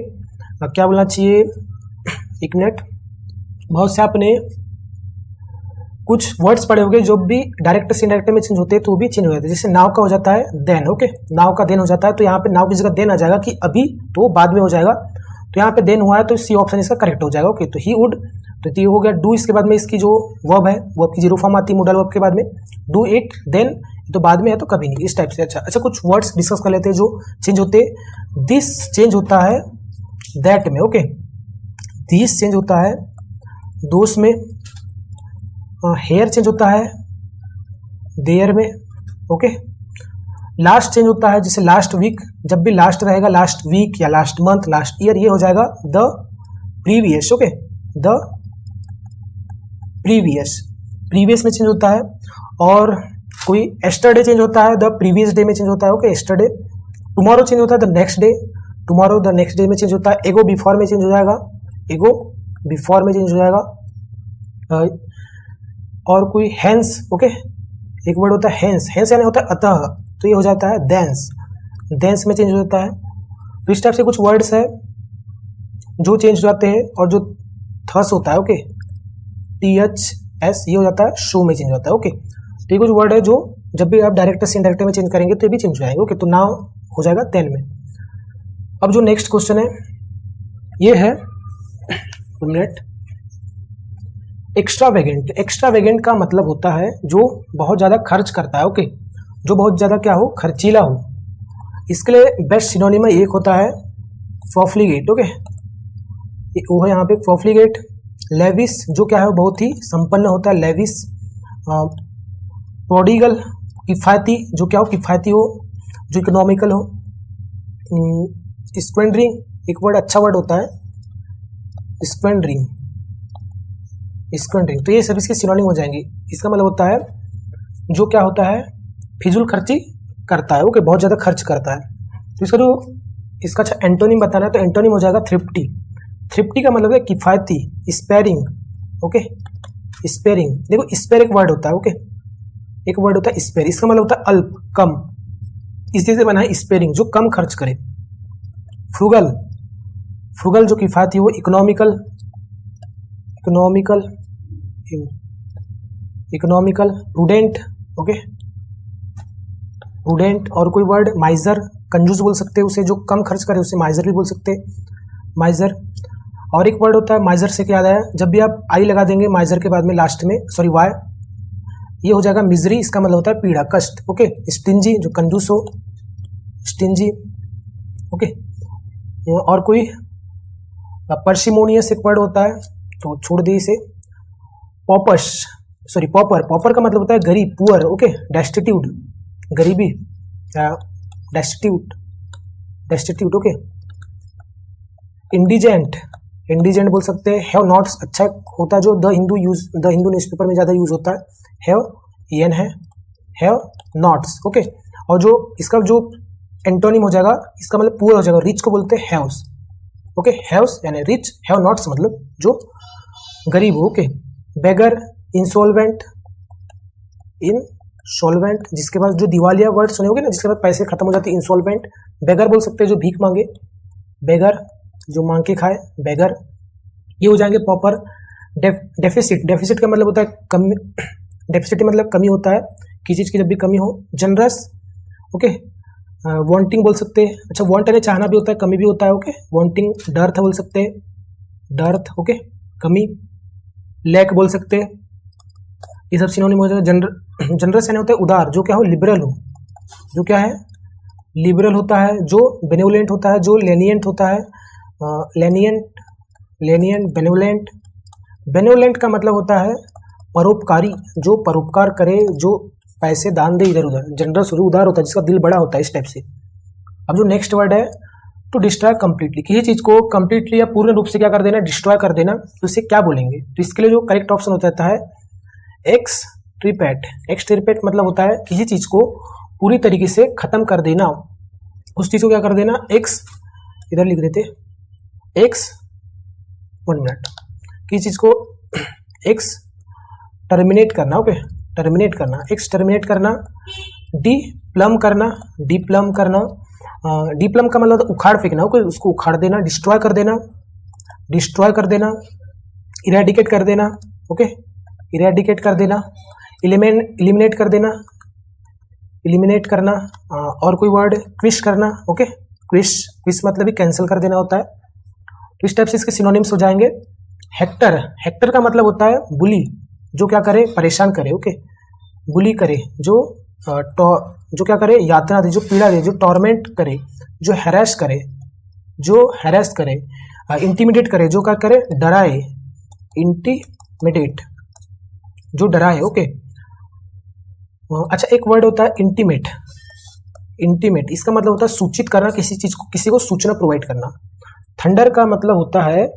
क्या बोलना चाहिए, एक मिनट, बहुत से आपने कुछ वर्ड्स पढ़े होंगे जो भी डायरेक्ट से इनडायरेक्ट में चेंज होते हैं, तो भी चेंज हो जाते हैं। जैसे नाव का हो जाता है देन, ओके, नाव का देन हो जाता है, तो यहाँ पे नाव की जगह देन आ जाएगा कि अभी, तो बाद में हो जाएगा। तो यहाँ पे देन हुआ है, तो सी ऑप्शन इसका करेक्ट हो जाएगा, ओके। तो ही वुड, तो ये हो गया डू, इसके बाद में इसकी जो वर्ब है वर्ब की जीरो फॉर्म आती है मोडल वर्ब के बाद में, डू इट, देन, तो बाद में है तो कभी नहीं, इस टाइप से। अच्छा, कुछ वर्ड्स डिस्कस कर लेते हैं जो चेंज होते हैं। दिस चेंज होता है दैट में, ओके, दिस चेंज होता है दोस में, हेयर चेंज होता है देयर में, ओके। लास्ट चेंज होता है, जैसे लास्ट वीक, जब भी लास्ट रहेगा, लास्ट वीक या लास्ट मंथ, लास्ट ईयर, ये हो जाएगा the previous, okay, the previous में चेंज होता है। और कोई एस्टरडे चेंज होता है द प्रीवियस डे में चेंज होता है, ओके, एस्टरडे। टुमारो चेंज होता है the next day, tomorrow the next day में चेंज होता है। एगो बिफोर में चेंज हो जाएगा, एगो बिफोर में चेंज हो जाएगा। और कोई हैंस, ओके, एक वर्ड होता है हैंस यानी होता है अतः, तो ये हो जाता है देंस में चेंज हो जाता है। तो इस टाइप से कुछ वर्ड्स है जो चेंज हो जाते हैं। और जो थस होता है, ओके, THS, ये हो जाता है शो में चेंज होता है, ओके। तो ये कुछ वर्ड है जो जब भी आप डायरेक्ट से इनडायरेक्ट में चेंज करेंगे तो ये भी चेंज हो जाएंगे, ओके। तो नाउ हो जाएगा देन में। अब जो नेक्स्ट क्वेश्चन है ये है, मिनट, एक्स्ट्रावेगेंट का मतलब होता है जो बहुत ज़्यादा खर्च करता है, ओके, जो बहुत ज़्यादा क्या हो, खर्चीला हो। इसके लिए बेस्ट सिनोनिम एक होता है प्रोफ्लिगेट, ओके, वो है यहाँ पे प्रोफ्लिगेट। लेविस जो क्या है बहुत ही संपन्न होता है, लेविस। प्रोडिगल किफ़ायती, जो क्या हो, किफ़ायती हो, जो इकोनॉमिकल हो। स्क्वेंडरिंग एक वर्ड अच्छा वर्ड होता है, स्क्वेंडरिंग, तो ये सब इसके सिनोनिम हो जाएंगे। इसका मतलब होता है जो क्या होता है, फिजूल खर्ची करता है, ओके, बहुत ज़्यादा खर्च करता है। तो इसका जो इसका अच्छा एंटोनिम बताना है, तो एंटोनिम हो जाएगा थ्रिफ्टी का मतलब है किफ़ायती, स्पेयरिंग, ओके, स्पेयरिंग। देखो स्पेयर एक वर्ड होता है, ओके, एक वर्ड होता है स्पेयर, इसका मतलब होता है अल्प, कम, इसलिए से बना है स्पेयरिंग, जो कम खर्च करे। फ्रूगल फ्रुगल जो किफ़ायती हो, इकोनॉमिकल प्रूडेंट, ओके, प्रूडेंट। और कोई वर्ड माइजर, कंजूस बोल सकते हैं उसे, जो कम खर्च करे उसे माइजर भी बोल सकते हैं, माइजर। और एक वर्ड होता है माइजर से क्या याद आया, जब भी आप आई लगा देंगे माइजर के बाद में लास्ट में, सॉरी वाई, ये हो जाएगा मिजरी, इसका मतलब होता है पीड़ा, कष्ट, ओके। स्टिंजी जो कंजूस हो, स्टिंजी, ओके। और कोई पर्सिमोनियस एक वर्ड होता है, तो छोड़ दिए इसे। पॉपर्स, सॉरी पॉपर, पॉपर का मतलब होता है गरीब, पुअर, ओके। डेस्टिट्यूट, गरीबी, डेस्टिट्यूट, ओके। इंडिजेंट, इंडिजेंट बोल सकते हैं। हैव नॉट्स अच्छा होता है, जो द हिंदू न्यूज़पेपर में ज़्यादा यूज होता है। हैव EN है, हैव नॉट्स, ओके। और जो इसका जो एंटोनिम हो जाएगा, इसका मतलब पुअर हो जाएगा, रिच को बोलते हैं हैव्स, ओके। हैव्स यानी रिच, हैव नॉट्स मतलब जो गरीब हो, ओके। बेगर, इंसॉल्वेंट, जिसके पास जो दिवालिया वर्ड सुने होगे ना, जिसके पास पैसे खत्म हो जाते हैं, इंसॉल्वेंट। बेगर बोल सकते हैं जो भीख मांगे, बेगर जो मांग के खाए, बेगर। ये हो जाएंगे प्रॉपर। डेफिसिट, डेफिसिट का मतलब होता है कमी, डेफिसिट मतलब कमी होता है, किसी चीज़ की जब भी कमी हो। Generous, okay. वांटिंग बोल सकते हैं, अच्छा वांट यानी चाहना भी होता है, कमी भी होता है, ओके। वांटिंग, डर्थ बोल सकते हैं, डर्थ, ओके, कमी। लैक बोल सकते हैं, ये सब सिनोनिम हो जाएगा। जनरस यानी होता है उदार, जो क्या हो, लिबरल हो, जो क्या है, लिबरल होता है। जो बेनेवोलेंट होता है, जो लेनियंट होता है, लेनियंट, बेनेवोलेंट। बेनेवोलेंट का मतलब होता है परोपकारी, जो परोपकार करे, जो पैसे दान दे इधर उधर। जनरस उदार होता है, जिसका दिल बड़ा होता है, इस टाइप से। अब जो नेक्स्ट वर्ड है, टू डिस्ट्रॉय कंप्लीटली, किसी चीज को कंप्लीटली या पूर्ण रूप से क्या कर देना, डिस्ट्रॉय कर देना, तो इसे क्या बोलेंगे। तो इसके लिए जो करेक्ट ऑप्शन होता है एक्सट्रीपेट। एक्सट्रीपेट मतलब होता है किसी चीज को पूरी तरीके से खत्म कर देना, उस चीज को क्या कर देना, इधर लिख देते, 1 मिनट, किसी चीज को टर्मिनेट करना, ओके, टर्मिनेट करना, टर्मिनेट करना। डीप्लम करना, डीप्लम करना, डीप्लम का मतलब उखाड़ फेंकना, ओके, उसको उखाड़ देना। डिस्ट्रॉय कर देना, इरेडिकेट कर देना, ओके, इरेडिकेट कर देना। इलिमिनेट कर देना, इलिमिनेट करना। और कोई वर्ड क्विश करना, ओके, क्विश मतलब भी कैंसिल कर देना होता है। तो इस टाइप से इसके सिनोनिम्स हो जाएंगे। हेक्टर का मतलब होता है बुली, जो क्या करे, परेशान करे, ओके, बुली करे, जो क्या करे, यातना दे, जो पीड़ा दे, जो टॉर्मेंट करे, जो हैरेस करे, इंटिमिडेट करे, जो क्या करे, डराए, इंटिमिडेट, जो डराए, ओके। अच्छा एक वर्ड होता है इंटीमेट, इसका मतलब होता है सूचित करना, किसी को सूचना प्रोवाइड करना। थंडर का मतलब होता है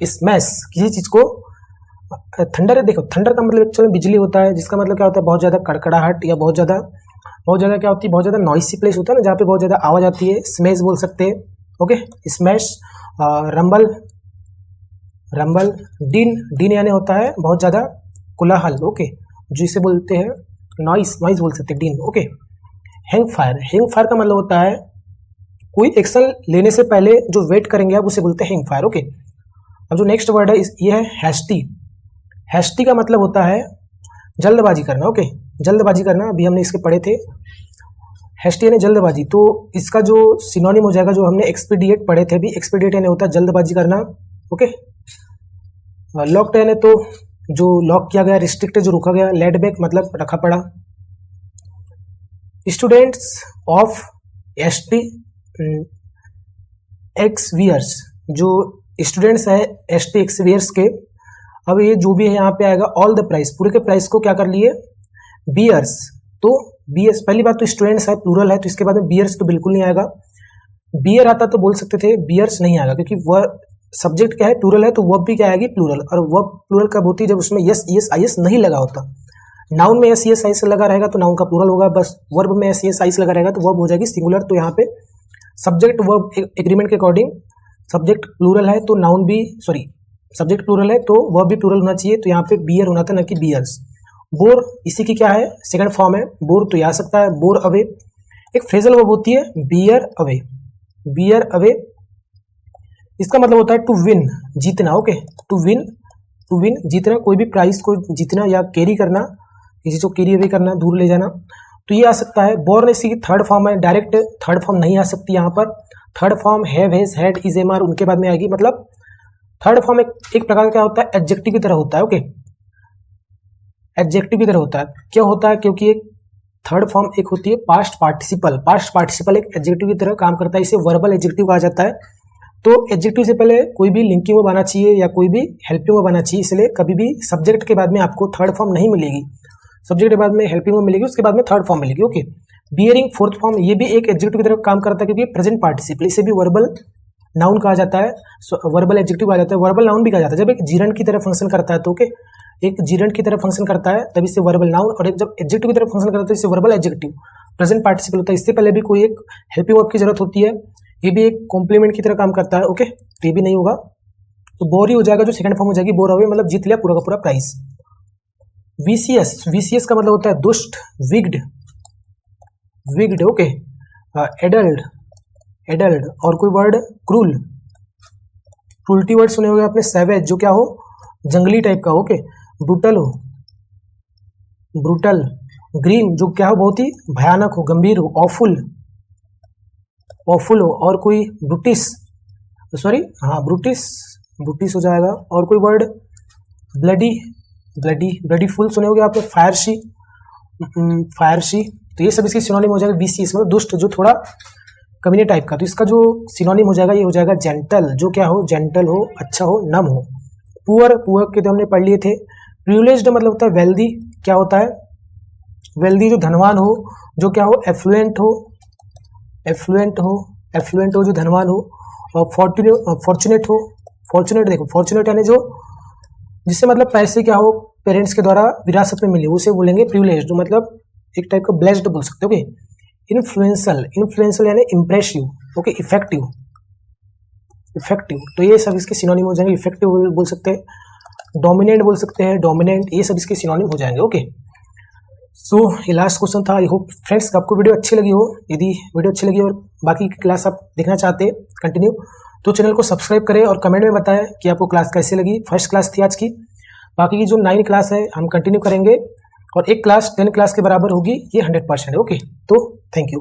स्मैश, किसी चीज को। थंडर है, देखो थंडर का मतलब एक्चुअली बिजली होता है, जिसका मतलब क्या होता है, बहुत ज्यादा कड़कड़ाहट, या बहुत ज्यादा क्या होती है, बहुत ज्यादा नॉइसी प्लेस होता है ना, जहाँ पे बहुत ज्यादा आवाज आती है, स्मैश बोल सकते हैं, ओके, स्मैश। रंबल, डीन यानी होता है बहुत ज्यादा कोलाहल, ओके, जिसे बोलते हैं नॉइस बोल सकते हैं, डीन, ओके। हैंग फायर का मतलब होता है कोई एक्शन लेने से पहले जो वेट करेंगे आप, उसे बोलते हैं हैंग फायर, ओके। अब जो नेक्स्ट वर्ड है ये है हैस्टी का मतलब होता है जल्दबाजी करना, ओके, जल्दबाजी करना, अभी हमने इसके पढ़े थे, हैस्टी यानी जल्दबाजी। तो इसका जो सिनोनिम हो जाएगा, जो हमने एक्सपीडिएट पढ़े थे, भी एक्सपीडिएट यानी होता है जल्दबाजी करना, ओके। लॉक्ड यानी तो जो लॉक किया गया, रिस्ट्रिक्ट जो रोका गया, लेड बैक मतलब रखा पड़ा। स्टूडेंट्स ऑफ एसटी एक्सवियर्स, जो स्टूडेंट्स है एसटी एक्सवियर्स के, अब ये जो भी है यहाँ पे आएगा ऑल द प्राइस, पूरे के प्राइस को क्या कर लिए, बियर्स। तो बियर्स, पहली बात तो स्टूडेंट्स है, प्लूरल है, तो इसके बाद में बियर्स तो बिल्कुल नहीं आएगा। बियर आता तो बोल सकते थे, बियर्स नहीं आएगा, क्योंकि वह सब्जेक्ट क्या है, प्लूरल है, तो वर्ब भी क्या आएगी, प्लूरल। और वर्ब प्लूरल कब होती है, जब उसमें यस यस आई एस नहीं लगा होता। नाउन में यस यस आई एस लगा रहेगा तो नाउन का प्लूरल होगा, बस वर्ब में यस यस आई एस लगा रहेगा तो वर्ब हो जाएगी सिंगुलर। तो यहाँ पे सब्जेक्ट वर्ब एग्रीमेंट के अकॉर्डिंग सब्जेक्ट प्लूरल है तो नाउन भी, सॉरी सब्जेक्ट प्लूरल है तो वर्ब भी प्लूरल होना चाहिए, तो यहाँ पे बियर होना था, ना कि बियर्स। बोर इसी की क्या है, सेकंड फॉर्म है, बोर तो आ सकता है, बोर अवे। एक फ्रेजल वर्ब होती है बियर अवे, इसका मतलब होता है टू विन, जीतना। ओके, टू विन जीतना, कोई भी प्राइस को जीतना या कैरी करना, किसी को कैरी अवे करना, दूर ले जाना। तो ये आ सकता है। बोर्न इसी की थर्ड फॉर्म है, डायरेक्ट थर्ड फॉर्म नहीं आ सकती यहाँ पर। Third form have, has, had, is, am, are उनके बाद में आएगी। मतलब थर्ड फॉर्म एक प्रकार का क्या होता है, एडजेक्टिव की तरह होता है। ओके, एडजेक्टिव की तरह होता है। क्यों होता है? क्योंकि एक थर्ड फॉर्म एक होती है पास्ट पार्टिसिपल। पास्ट पार्टिसिपल एक एडजेक्टिव की तरह काम करता है, इसे वर्बल एडजेक्टिव कहा जाता है। तो एडजेक्टिव से पहले कोई भी लिंकिंग वर्ब आना चाहिए या कोई भी हेल्पिंग वर्ब आना चाहिए, इसलिए कभी भी सब्जेक्ट के बाद में आपको थर्ड फॉर्म नहीं मिलेगी। सब्जेक्ट के बाद में हेल्पिंग वर्ब मिलेगी, उसके बाद में थर्ड फॉर्म मिलेगी। ओके, बियरिंग फोर्थ फॉर्म, ये भी एक एडजेक्टिव की तरह काम करता है क्योंकि प्रेजेंट पार्टिसिपल, इसे भी वर्बल नाउन कहा जाता है, वर्बल एडजेक्टिव कहा जाता है, वर्बल नाउन भी कहा जाता है। जब एक जीरंड की तरह फंक्शन करता है तो ओके, एक जीरंड की तरह फंक्शन करता है तब इससे वर्बल नाउन, और एक जब एडजेक्टिव की तरह फंक्शन करता है तो इससे वर्बल एडजेक्टिव। प्रेजेंट पार्टिसिपल होता है, इससे पहले भी कोई एक हेल्पिंग वर्ब की जरूरत होती है। ये भी एक कॉम्प्लीमेंट की तरह काम करता है। ओके, तो ये भी नहीं होगा, तो बोर ही हो जाएगा। जो सेकंड फॉर्म हो जाएगी बोर अवे, मतलब जीत लिया पूरा का पूरा प्राइस। वीसीएस, वीसीएस का मतलब होता है दुष्ट, विग्ड, विग्ड। ओके, एडल्ट, एडल्ट, और कोई वर्ड क्रूल, क्रूल्टी वर्ड सुने होंगे आपने। सैवेज, जो क्या हो, जंगली टाइप का। ओके, ब्रूटल हो, ब्रूटल। ग्रीन, जो क्या हो, बहुत ही भयानक हो, गंभीर हो। ऑफुल, ऑफुल हो। और कोई ब्रूटिस, सॉरी हाँ ब्रूटिस, ब्रूटिस हो जाएगा। और कोई word bloody, bloody, bloody fool सुने होंगे आपने। फायरशी, फायरशी। तो ये सब इसकी सिनोनिम हो जाएगा बीसीएस, मतलब दुष्ट, जो थोड़ा कमीने टाइप का। तो इसका जो सिनोनिम हो जाएगा ये हो जाएगा जेंटल, जो क्या हो, जेंटल हो, अच्छा हो, नम हो। पुअर, पुअर के तो हमने पढ़ लिए थे। प्रिविलेज्ड मतलब होता है वेल्दी, क्या होता है, वेल्दी जो धनवान हो, जो क्या हो, एफ्लुएंट हो, एफ्लुएंट हो, एफ्लुएंट हो जो धनवान हो। और फॉर्चुनेट हो, फॉर्चुनेट देखो, फॉर्चुनेट यानी जो जिससे मतलब पैसे क्या हो, पेरेंट्स के द्वारा विरासत में मिले, उसे बोलेंगे प्रिविलेज्ड, मतलब एक टाइप का ब्लेस्ड बोल सकते हो। ओके, इन्फ्लुएंशियल, इन्फ्लुएंशियल यानी इंप्रेसिव। Okay, effective, effective. तो ये सब इसके सिनोनिम हो जाएंगे। इफेक्टिव बोल सकते हैं, डोमिनेंट बोल सकते हैं, डोमिनेंट, ये सब इसके सिनोनिम हो जाएंगे। ओके, सो ये लास्ट क्वेश्चन था। आई होप फ्रेंड्स आपको वीडियो अच्छी लगी हो। यदि वीडियो अच्छी लगी और बाकी की क्लास आप देखना चाहते हैं कंटिन्यू, तो चैनल को सब्सक्राइब करें और कमेंट में बताएं कि आपको क्लास कैसी लगी। फर्स्ट क्लास थी आज की, बाकी की जो 9 क्लास है हम कंटिन्यू करेंगे, और एक क्लास 10 क्लास के बराबर होगी, ये 100% है। ओके, तो थैंक यू।